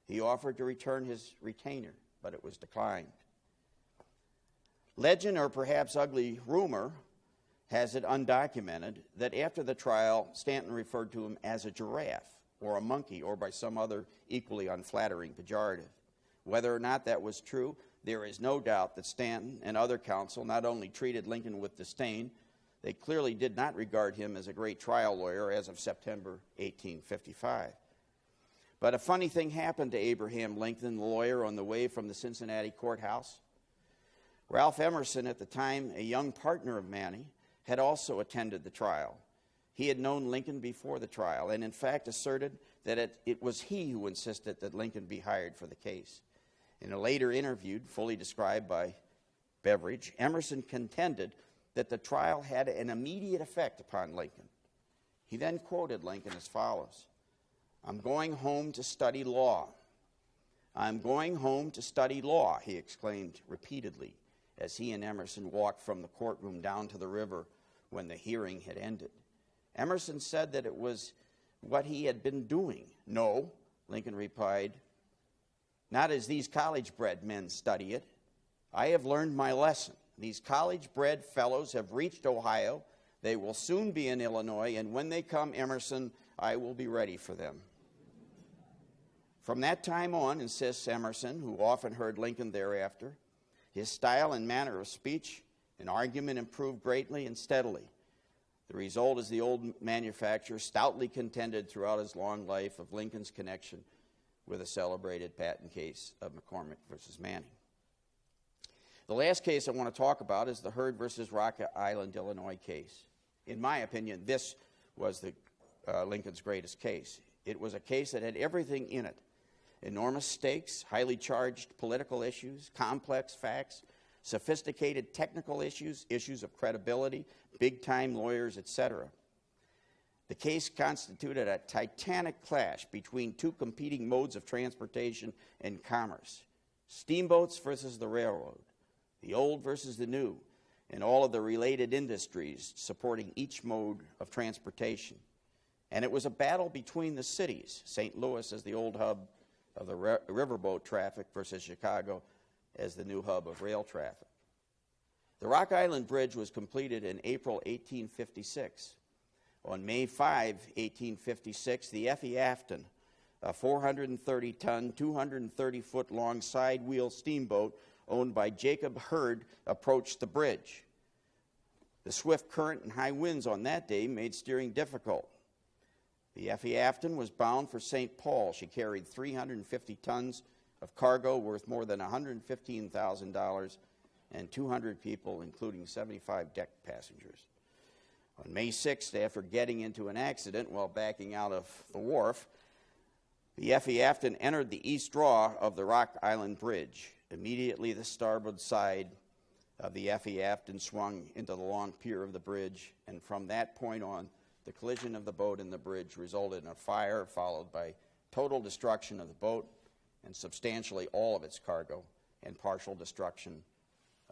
He offered to return his retainer, but it was declined. Legend, or perhaps ugly rumor, has it undocumented that after the trial, Stanton referred to him as a giraffe or a monkey or by some other equally unflattering pejorative. Whether or not that was true, there is no doubt that Stanton and other counsel not only treated Lincoln with disdain, they clearly did not regard him as a great trial lawyer as of September 1855. But a funny thing happened to Abraham Lincoln, the lawyer, on the way from the Cincinnati courthouse. Ralph Emerson, at the time a young partner of Manny, had also attended the trial. He had known Lincoln before the trial and in fact asserted that it was he who insisted that Lincoln be hired for the case. In a later interview, fully described by Beveridge, Emerson contended that the trial had an immediate effect upon Lincoln. He then quoted Lincoln as follows: "I'm going home to study law. I'm going home to study law," he exclaimed repeatedly as he and Emerson walked from the courtroom down to the river when the hearing had ended. Emerson said that it was what he had been doing. "No," Lincoln replied, "not as these college-bred men study it. I have learned my lesson. These college-bred fellows have reached Ohio. They will soon be in Illinois, and when they come, Emerson, I will be ready for them." From that time on, insists Emerson, who often heard Lincoln thereafter, his style and manner of speech and argument improved greatly and steadily. The result is the old manufacturer stoutly contended throughout his long life of Lincoln's connection with a celebrated patent case of McCormick versus Manning. The last case I want to talk about is the Hurd versus Rock Island, Illinois case. In my opinion, this was Lincoln's greatest case. It was a case that had everything in it: enormous stakes, highly charged political issues, complex facts, sophisticated technical issues, issues of credibility, big-time lawyers, etc. The case constituted a titanic clash between two competing modes of transportation and commerce: steamboats versus the railroad, the old versus the new, and all of the related industries supporting each mode of transportation. And it was a battle between the cities, St. Louis as the old hub of the riverboat traffic versus Chicago as the new hub of rail traffic. The Rock Island Bridge was completed in April 1856. On May 5, 1856, the Effie Afton, a 430-ton, 230-foot-long side-wheel steamboat owned by Jacob Hurd, approached the bridge. The swift current and high winds on that day made steering difficult. The Effie Afton was bound for St. Paul. She carried 350 tons of cargo worth more than $115,000 and 200 people, including 75 deck passengers. On May 6th, after getting into an accident while backing out of the wharf, the Effie Afton entered the east draw of the Rock Island Bridge. Immediately, the starboard side of the Effie Afton swung into the long pier of the bridge, and from that point on, the collision of the boat and the bridge resulted in a fire, followed by total destruction of the boat and substantially all of its cargo, and partial destruction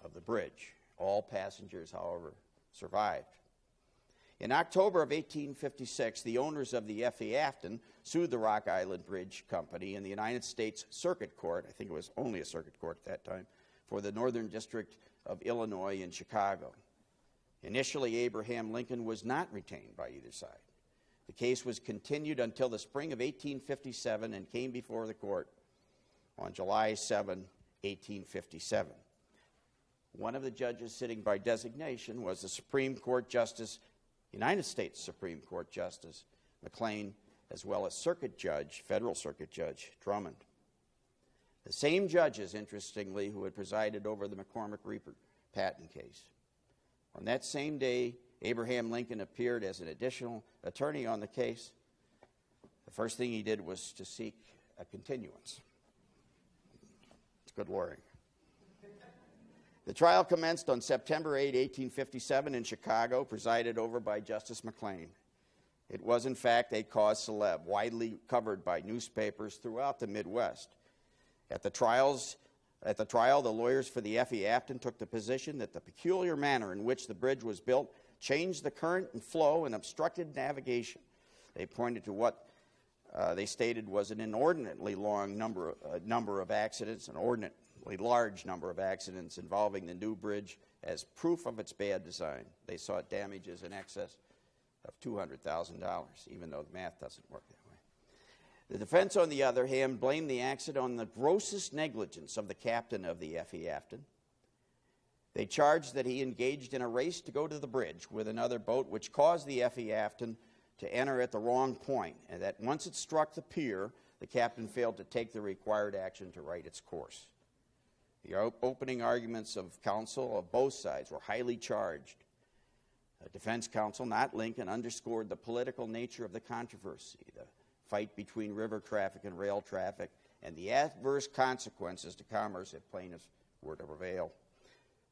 of the bridge. All passengers, however, survived. In October of 1856, the owners of the Effie Afton sued the Rock Island Bridge Company in the United States Circuit Court, I think it was only a circuit court at that time, for the Northern District of Illinois in Chicago. Initially, Abraham Lincoln was not retained by either side. The case was continued until the spring of 1857 and came before the court on July 7, 1857. One of the judges sitting by designation was the Supreme Court Justice, United States Supreme Court Justice McLean, as well as Federal Circuit Judge Drummond. The same judges, interestingly, who had presided over the McCormick-Reaper patent case. On that same day, Abraham Lincoln appeared as an additional attorney on the case. The first thing he did was to seek a continuance. It's good lawyering. The trial commenced on September 8, 1857 in Chicago, presided over by Justice McLean. It was, in fact, a cause célèbre, widely covered by newspapers throughout the Midwest. At the trial, the lawyers for the Effie Afton took the position that the peculiar manner in which the bridge was built changed the current and flow and obstructed navigation. They pointed to what they stated was an inordinately long number of accidents, an inordinately large number of accidents involving the new bridge as proof of its bad design. They sought damages in excess of $200,000, even though the math doesn't work that way. The defense, on the other hand, blamed the accident on the grossest negligence of the captain of the Effie Afton. They charged that he engaged in a race to go to the bridge with another boat, which caused the Effie Afton to enter at the wrong point, and that once it struck the pier, the captain failed to take the required action to right its course. The opening arguments of counsel of both sides were highly charged. Defense counsel, not Lincoln, underscored the political nature of the controversy, the fight between river traffic and rail traffic, and the adverse consequences to commerce if plaintiffs were to prevail.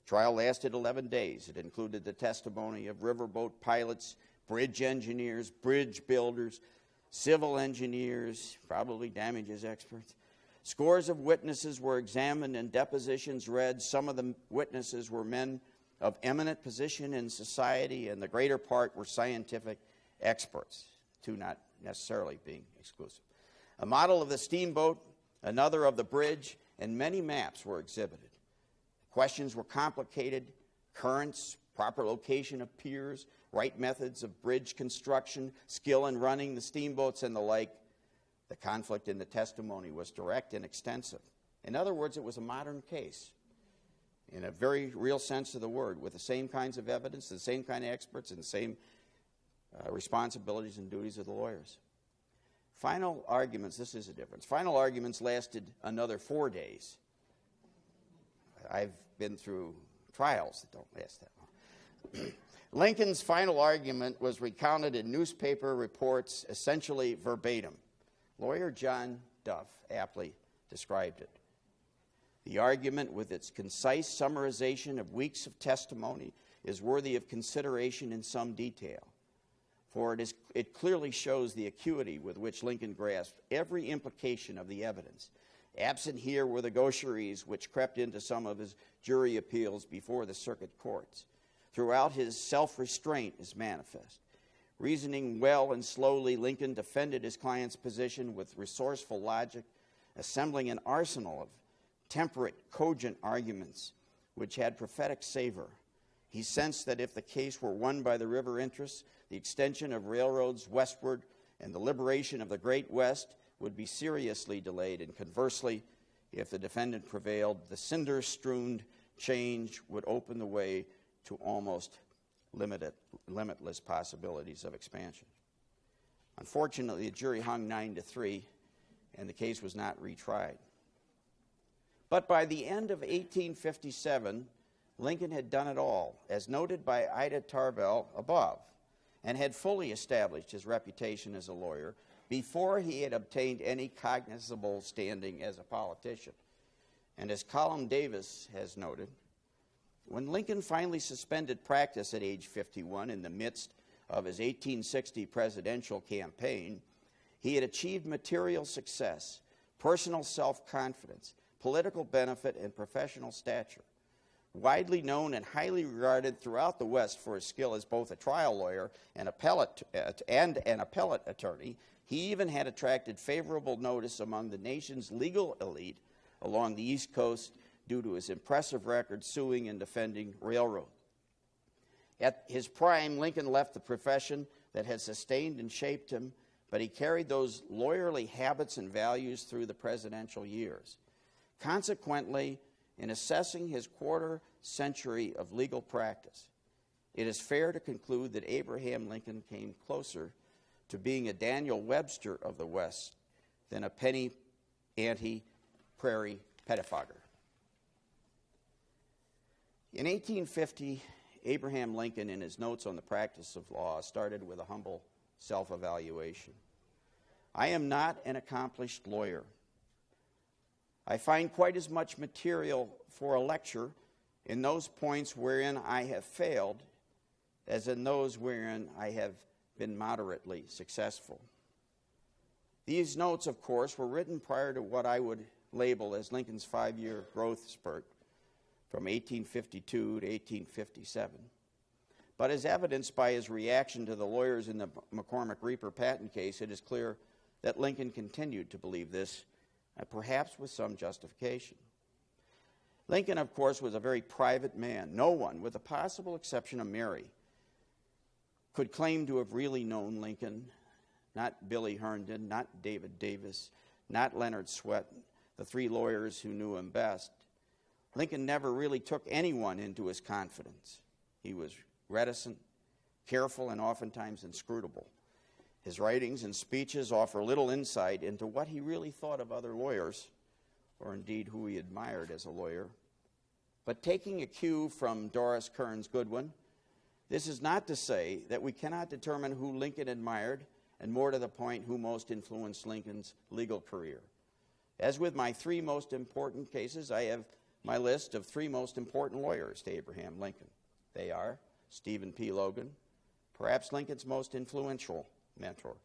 Trial lasted 11 days. It included the testimony of riverboat pilots, bridge engineers, bridge builders, civil engineers, probably damages experts. Scores of witnesses were examined and depositions read. Some of the witnesses were men of eminent position in society, and the greater part were scientific experts, two not necessarily being exclusive. A model of the steamboat, another of the bridge, and many maps were exhibited. Questions were complicated: currents, proper location of piers, right methods of bridge construction, skill in running the steamboats, and the like. The conflict in the testimony was direct and extensive. In other words, it was a modern case, in a very real sense of the word, with the same kinds of evidence, the same kind of experts, and the same responsibilities and duties of the lawyers. Final arguments, this is a difference. Final arguments lasted another 4 days. I've been through trials that don't last that long. Lincoln's final argument was recounted in newspaper reports, essentially verbatim. Lawyer John Duff aptly described it. The argument, with its concise summarization of weeks of testimony, is worthy of consideration in some detail, for it clearly shows the acuity with which Lincoln grasped every implication of the evidence. Absent here were the gaucheries which crept into some of his jury appeals before the circuit courts. Throughout, his self-restraint is manifest. Reasoning well and slowly, Lincoln defended his client's position with resourceful logic, assembling an arsenal of temperate, cogent arguments which had prophetic savor. He sensed that if the case were won by the river interests, the extension of railroads westward and the liberation of the Great West would be seriously delayed, and conversely, if the defendant prevailed, the cinder-strewn change would open the way to almost limitless possibilities of expansion. Unfortunately, the jury hung 9-3, and the case was not retried. But by the end of 1857, Lincoln had done it all, as noted by Ida Tarbell above, and had fully established his reputation as a lawyer before he had obtained any cognizable standing as a politician. And as Colum Davis has noted, When Lincoln finally suspended practice at age 51 in the midst of his 1860 presidential campaign, he had achieved material success, personal self-confidence, political benefit, and professional stature. Widely known and highly regarded throughout the West for his skill as both a trial lawyer and an appellate attorney, he even had attracted favorable notice among the nation's legal elite along the East Coast due to his impressive record suing and defending railroads. At his prime, Lincoln left the profession that had sustained and shaped him, but he carried those lawyerly habits and values through the presidential years. Consequently, in assessing his quarter century of legal practice, it is fair to conclude that Abraham Lincoln came closer to being a Daniel Webster of the West than a penny ante prairie pettifogger. In 1850, Abraham Lincoln, in his notes on the practice of law, started with a humble self-evaluation. I am not an accomplished lawyer. I find quite as much material for a lecture in those points wherein I have failed as in those wherein I have been moderately successful. These notes, of course, were written prior to what I would label as Lincoln's 5-year growth spurt from 1852 to 1857. But as evidenced by his reaction to the lawyers in the McCormick Reaper patent case, it is clear that Lincoln continued to believe this, perhaps with some justification. Lincoln, of course, was a very private man. No one, with the possible exception of Mary, could claim to have really known Lincoln, not Billy Herndon, not David Davis, not Leonard Swett, the three lawyers who knew him best. Lincoln never really took anyone into his confidence. He was reticent, careful, and oftentimes inscrutable. His writings and speeches offer little insight into what he really thought of other lawyers, or indeed who he admired as a lawyer. But taking a cue from Doris Kearns Goodwin, this is not to say that we cannot determine who Lincoln admired, and more to the point, who most influenced Lincoln's legal career. As with my 3 most important cases, I have my list of 3 most important lawyers to Abraham Lincoln. They are Stephen P. Logan, perhaps Lincoln's most influential mentor;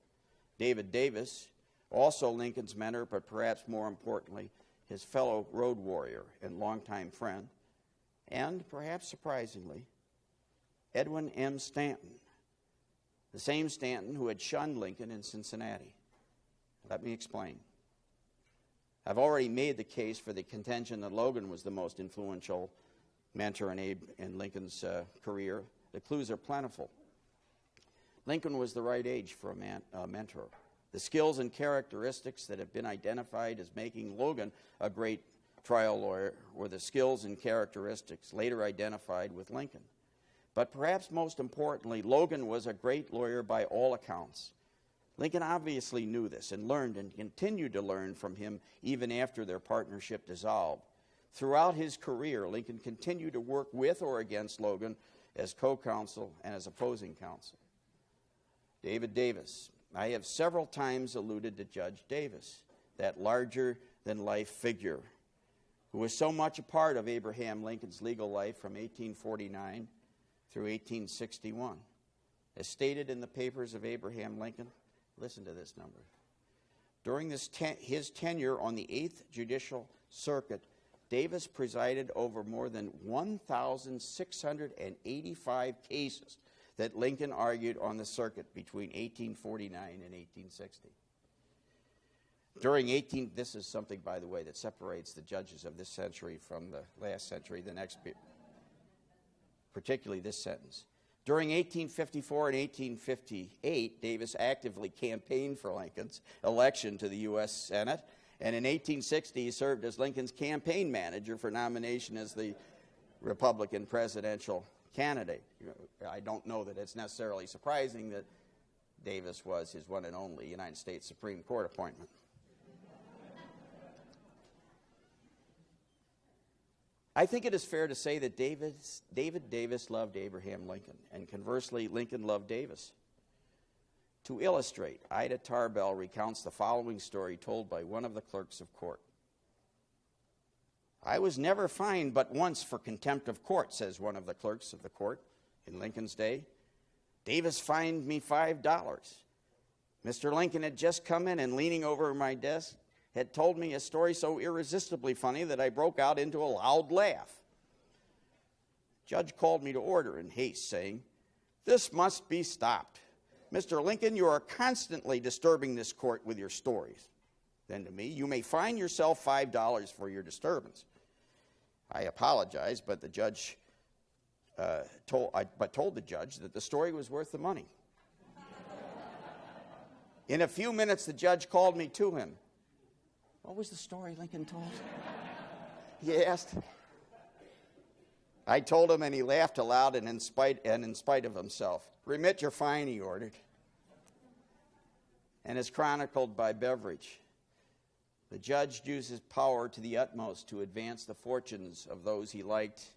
David Davis, also Lincoln's mentor, but perhaps more importantly, his fellow road warrior and longtime friend; and, perhaps surprisingly, Edwin M. Stanton, the same Stanton who had shunned Lincoln in Cincinnati. Let me explain. I've already made the case for the contention that Logan was the most influential mentor in Lincoln's career. The clues are plentiful. Lincoln was the right age for a mentor. The skills and characteristics that have been identified as making Logan a great trial lawyer were the skills and characteristics later identified with Lincoln. But perhaps most importantly, Logan was a great lawyer by all accounts. Lincoln obviously knew this and learned and continued to learn from him even after their partnership dissolved. Throughout his career, Lincoln continued to work with or against Logan as co-counsel and as opposing counsel. David Davis. I have several times alluded to Judge Davis, that larger-than-life figure who was so much a part of Abraham Lincoln's legal life from 1849 through 1861. As stated in the papers of Abraham Lincoln, listen to this number. During his tenure on the 8th Judicial Circuit, Davis presided over more than 1,685 cases that Lincoln argued on the circuit between 1849 and 1860. This is something, by the way, that separates the judges of this century from the last century, particularly this sentence. During 1854 and 1858, Davis actively campaigned for Lincoln's election to the U.S. Senate, and in 1860 he served as Lincoln's campaign manager for nomination as the Republican presidential candidate. I don't know that it's necessarily surprising that Davis was his one and only United States Supreme Court appointment. I think it is fair to say that David Davis loved Abraham Lincoln, and conversely, Lincoln loved Davis. To illustrate, Ida Tarbell recounts the following story told by one of the clerks of court. "I was never fined but once for contempt of court," says one of the clerks of the court in Lincoln's day. "Davis fined me $5. Mr. Lincoln had just come in and, leaning over my desk, had told me a story so irresistibly funny that I broke out into a loud laugh. Judge called me to order in haste, saying, 'This must be stopped. Mr. Lincoln, you are constantly disturbing this court with your stories.' Then to me, 'You may fine yourself $5 for your disturbance.' I apologized, but the judge told the judge that the story was worth the money. In a few minutes, the judge called me to him. 'What was the story Lincoln told?' he asked. I told him, and he laughed aloud and in spite of himself. 'Remit your fine,' he ordered. And as chronicled by Beveridge, the judge used his power to the utmost to advance the fortunes of those he liked.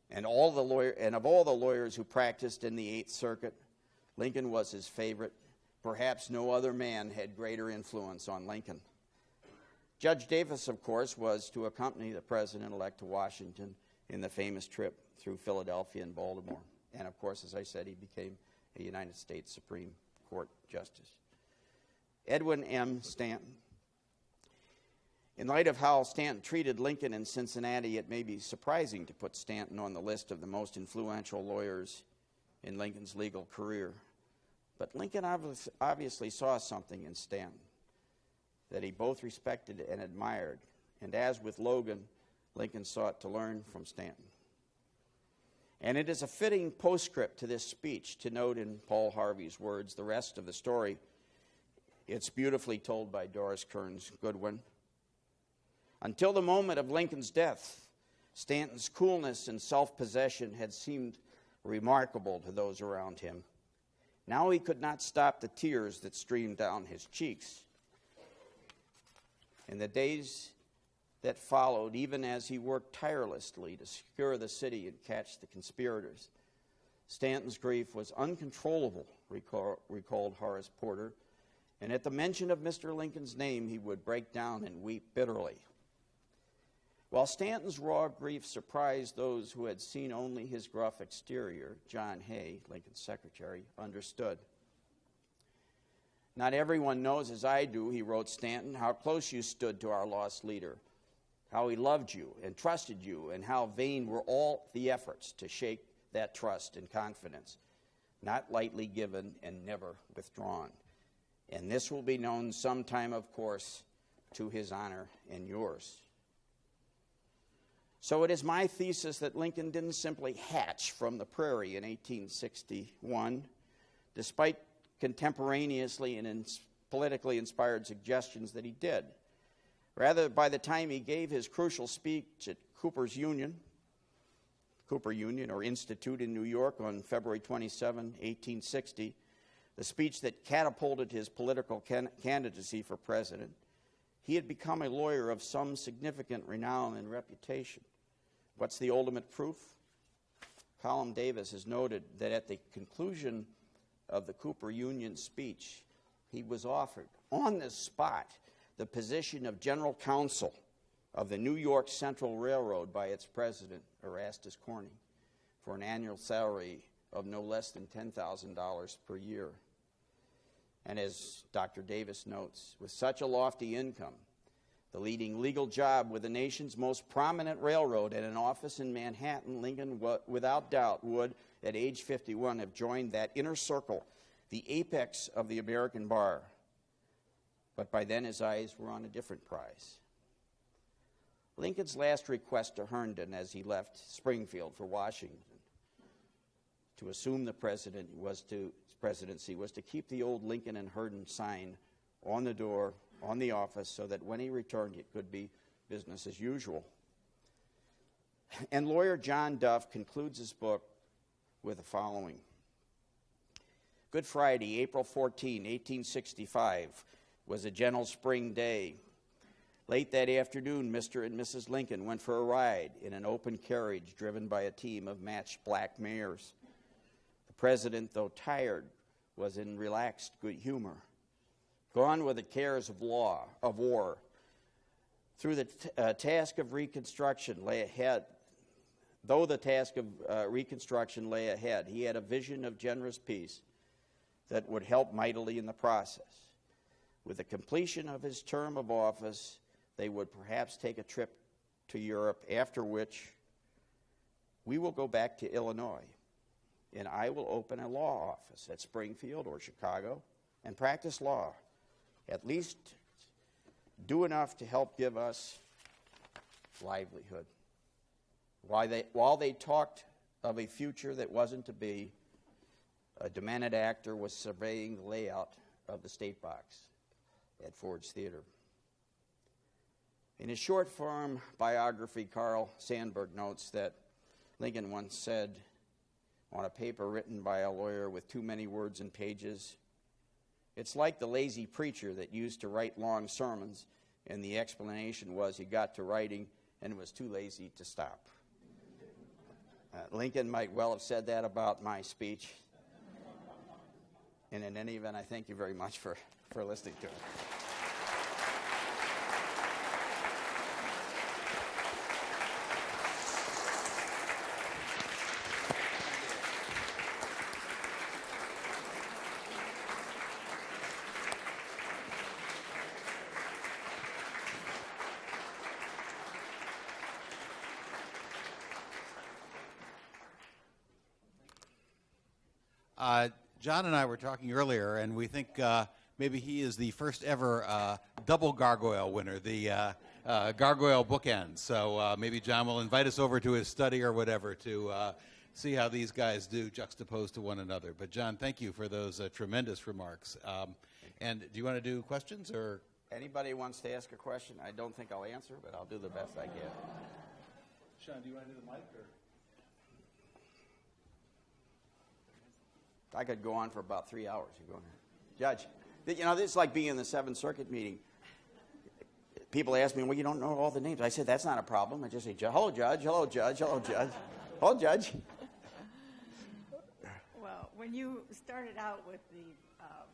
And of all the lawyers who practiced in the Eighth Circuit, Lincoln was his favorite. Perhaps no other man had greater influence on Lincoln. Judge Davis, of course, was to accompany the president-elect to Washington in the famous trip through Philadelphia and Baltimore. And, of course, as I said, he became a United States Supreme Court Justice. Edwin M. Stanton. In light of how Stanton treated Lincoln in Cincinnati, it may be surprising to put Stanton on the list of the most influential lawyers in Lincoln's legal career. But Lincoln obviously saw something in Stanton that he both respected and admired. And as with Logan, Lincoln sought to learn from Stanton. And it is a fitting postscript to this speech to note in Paul Harvey's words the rest of the story. It's beautifully told by Doris Kearns Goodwin. Until the moment of Lincoln's death, Stanton's coolness and self-possession had seemed remarkable to those around him. Now he could not stop the tears that streamed down his cheeks. In the days that followed, even as he worked tirelessly to secure the city and catch the conspirators, Stanton's grief was uncontrollable, recalled Horace Porter, and at the mention of Mr. Lincoln's name, he would break down and weep bitterly. While Stanton's raw grief surprised those who had seen only his gruff exterior, John Hay, Lincoln's secretary, understood. "Not everyone knows as I do," he wrote Stanton, "how close you stood to our lost leader, how he loved you and trusted you, and how vain were all the efforts to shake that trust and confidence, not lightly given and never withdrawn. And this will be known sometime, of course, to his honor and yours." So it is my thesis that Lincoln didn't simply hatch from the prairie in 1861, despite contemporaneously and politically inspired suggestions that he did. Rather, by the time he gave his crucial speech at Cooper Union or Institute in New York on February 27, 1860, the speech that catapulted his political candidacy for president, he had become a lawyer of some significant renown and reputation. What's the ultimate proof? Colum Davis has noted that at the conclusion of the Cooper Union speech, he was offered, on the spot, the position of general counsel of the New York Central Railroad by its president, Erastus Corning, for an annual salary of no less than $10,000 per year. And as Dr. Davis notes, with such a lofty income, the leading legal job with the nation's most prominent railroad and an office in Manhattan, Lincoln, without doubt, would, at age 51, have joined that inner circle, the apex of the American bar. But by then his eyes were on a different prize. Lincoln's last request to Herndon as he left Springfield for Washington to assume the presidency was to keep the old Lincoln and Herndon sign on the door, on the office, so that when he returned it could be business as usual. And lawyer John Duff concludes his book with the following. Good Friday, April 14, 1865, was a gentle spring day. Late that afternoon, Mr. and Mrs. Lincoln went for a ride in an open carriage driven by a team of matched black mares. The president, though tired, was in relaxed good humor. Gone were the cares of war. Through the task of reconstruction lay ahead, though the task of reconstruction lay ahead, he had a vision of generous peace that would help mightily in the process. With the completion of his term of office, they would perhaps take a trip to Europe, after which we will go back to Illinois, and I will open a law office at Springfield or Chicago and practice law, at least do enough to help give us livelihood. While they talked of a future that wasn't to be, a demented actor was surveying the layout of the state box at Ford's Theater. In his short-form biography, Carl Sandburg notes that Lincoln once said on a paper written by a lawyer with too many words and pages, "It's like the lazy preacher that used to write long sermons, and the explanation was he got to writing and was too lazy to stop." Lincoln might well have said that about my speech. And in any event, I thank you very much for listening to it. John and I were talking earlier, and we think maybe he is the first ever double gargoyle winner, the gargoyle bookend. So maybe John will invite us over to his study or whatever to see how these guys do juxtaposed to one another. But John, thank you for those tremendous remarks. And do you want to do questions or? Anybody wants to ask a question? I don't think I'll answer, but I'll do the best I can. Sean, do you want to do the mic or? I could go on for about 3 hours. Judge, you know, this is like being in the Seventh Circuit meeting. People ask me, well, you don't know all the names. I said, that's not a problem. I just say, hello, Judge, hello, Judge, hello, Judge. Hello, Judge. Well, when you started out with the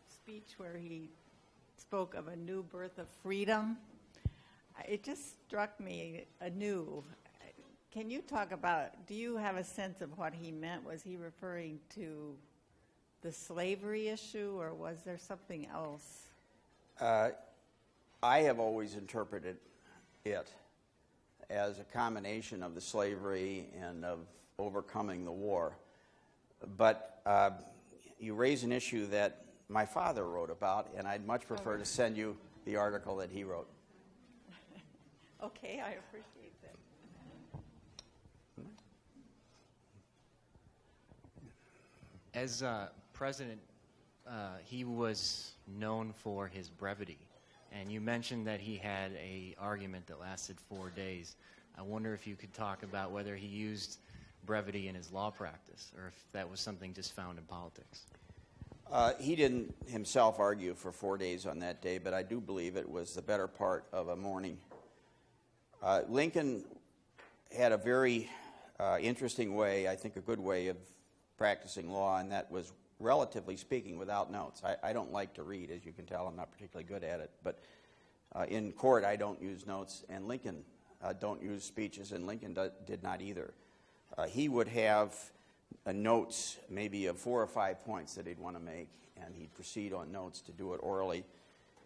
speech where he spoke of a new birth of freedom, it just struck me anew. Can you talk about, do you have a sense of what he meant? Was he referring to the slavery issue, or was there something else? I have always interpreted it as a combination of the slavery and of overcoming the war. But you raise an issue that my father wrote about, and I'd much prefer to send you the article that he wrote. Okay, I appreciate that. As president, he was known for his brevity, and you mentioned that he had an argument that lasted 4 days. I wonder if you could talk about whether he used brevity in his law practice, or if that was something just found in politics. He didn't himself argue for 4 days on that day, but I do believe it was the better part of a morning. Lincoln had a very interesting way, I think a good way of practicing law, and that was, relatively speaking, without notes. I don't like to read, as you can tell. I'm not particularly good at it. But in court, I don't use notes, and Lincoln don't use speeches, and Lincoln did not either. He would have notes, maybe of 4 or 5 points that he'd want to make, and he'd proceed on notes to do it orally.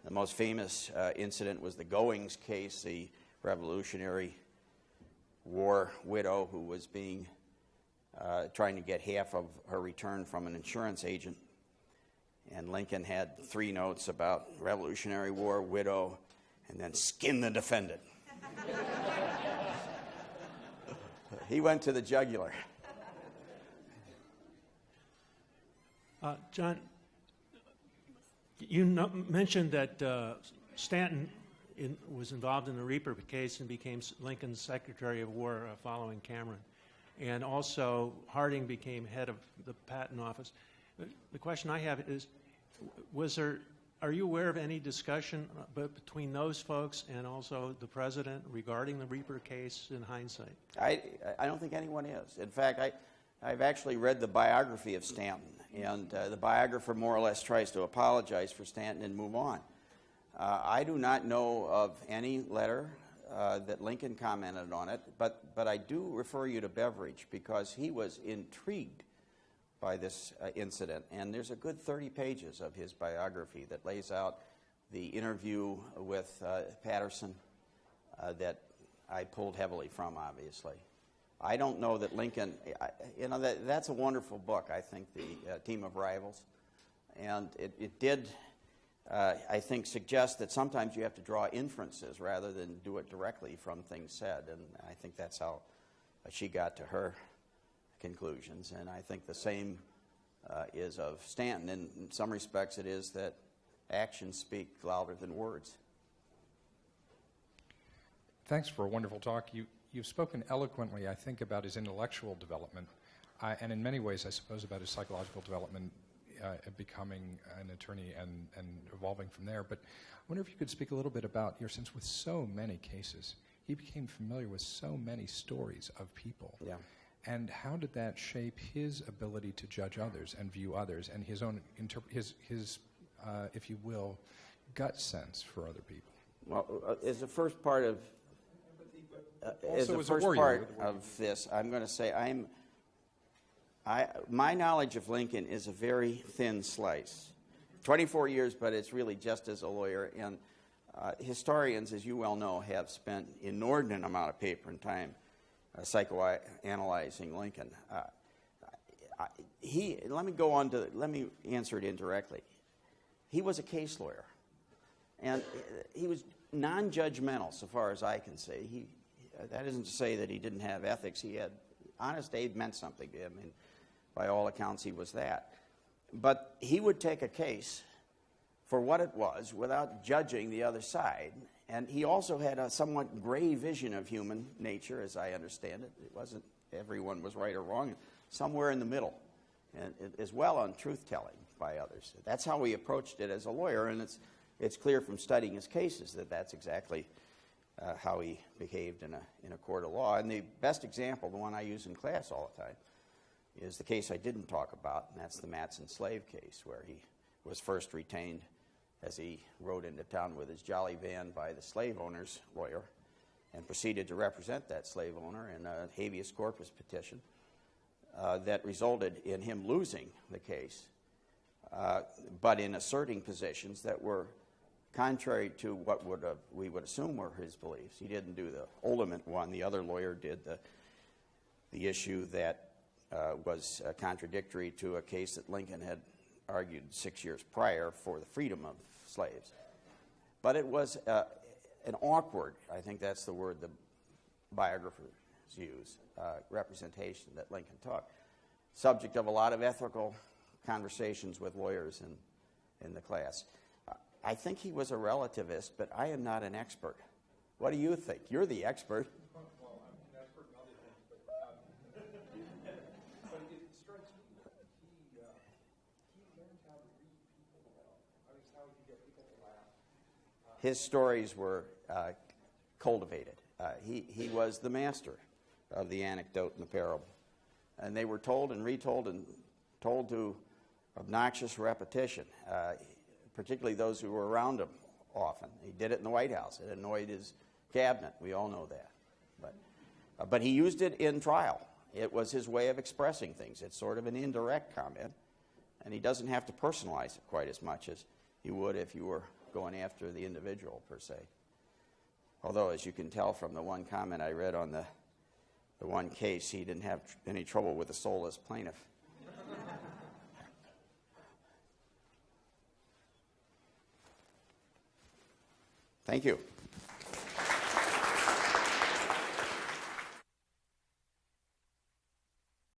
The most famous incident was the Goings case, the Revolutionary War widow who was trying to get half of her return from an insurance agent. And Lincoln had 3 notes about Revolutionary War, widow, and then skin the defendant. He went to the jugular. John, you mentioned that Stanton was involved in the Reaper case and became Lincoln's Secretary of War following Cameron. And also, Harding became head of the Patent Office. The question I have is, are you aware of any discussion between those folks and also the President regarding the Reaper case in hindsight? I don't think anyone is. In fact, I've actually read the biography of Stanton, and the biographer more or less tries to apologize for Stanton and move on. I do not know of any letter that Lincoln commented on it, but I do refer you to Beveridge because he was intrigued by this incident. And there's a good 30 pages of his biography that lays out the interview with Patterson that I pulled heavily from, obviously. I don't know that Lincoln, that's a wonderful book, I think, The Team of Rivals. And it did, I think, suggest that sometimes you have to draw inferences rather than do it directly from things said. And I think that's how she got to her conclusions. And I think the same is of Stanton. In some respects, it is that actions speak louder than words. Thanks for a wonderful talk. You've spoken eloquently, I think, about his intellectual development, and in many ways, I suppose, about his psychological development, becoming an attorney and evolving from there. But I wonder if you could speak a little bit about since with so many cases, he became familiar with so many stories of people. Yeah. And how did that shape his ability to judge others and view others, and his own his if you will, gut sense for other people? Well, as the first part of this, I'm going to say my knowledge of Lincoln is a very thin slice. 24 years, but it's really just as a lawyer. And historians, as you well know, have spent inordinate amount of paper and time psychoanalyzing Lincoln. Let me answer it indirectly. He was a case lawyer, and he was non-judgmental, so far as I can see. That isn't to say that he didn't have ethics. He had honest aid meant something to him, and by all accounts, he was that. But he would take a case for what it was without judging the other side. And he also had a somewhat gray vision of human nature, as I understand it. It wasn't everyone was right or wrong, somewhere in the middle, and as well on truth-telling by others. That's how he approached it as a lawyer, and it's clear from studying his cases that that's exactly how he behaved in a court of law. And the best example, the one I use in class all the time, is the case I didn't talk about, and that's the Matson slave case, where he was first retained as he rode into town with his jolly van by the slave owner's lawyer and proceeded to represent that slave owner in a habeas corpus petition that resulted in him losing the case, but in asserting positions that were contrary to what we would assume were his beliefs. He didn't do the ultimate one. The other lawyer did the issue that was contradictory to a case that Lincoln had argued 6 years prior for the freedom of slaves. But it was an awkward, I think that's the word the biographers use, representation that Lincoln took. Subject of a lot of ethical conversations with lawyers in the class. I think he was a relativist, but I am not an expert. What do you think? You're the expert. Well, I'm an expert in other things, but it strikes me that he learned how to read people well. I mean, how he get people to laugh. His stories were cultivated. He was the master of the anecdote and the parable. And they were told and retold and told to obnoxious repetition, particularly those who were around him often. He did it in the White House. It annoyed his cabinet. We all know that. But he used it in trial. It was his way of expressing things. It's sort of an indirect comment, and he doesn't have to personalize it quite as much as he would if you were going after the individual, per se. Although, as you can tell from the one comment I read on the one case, he didn't have any trouble with the soulless plaintiff. Thank you.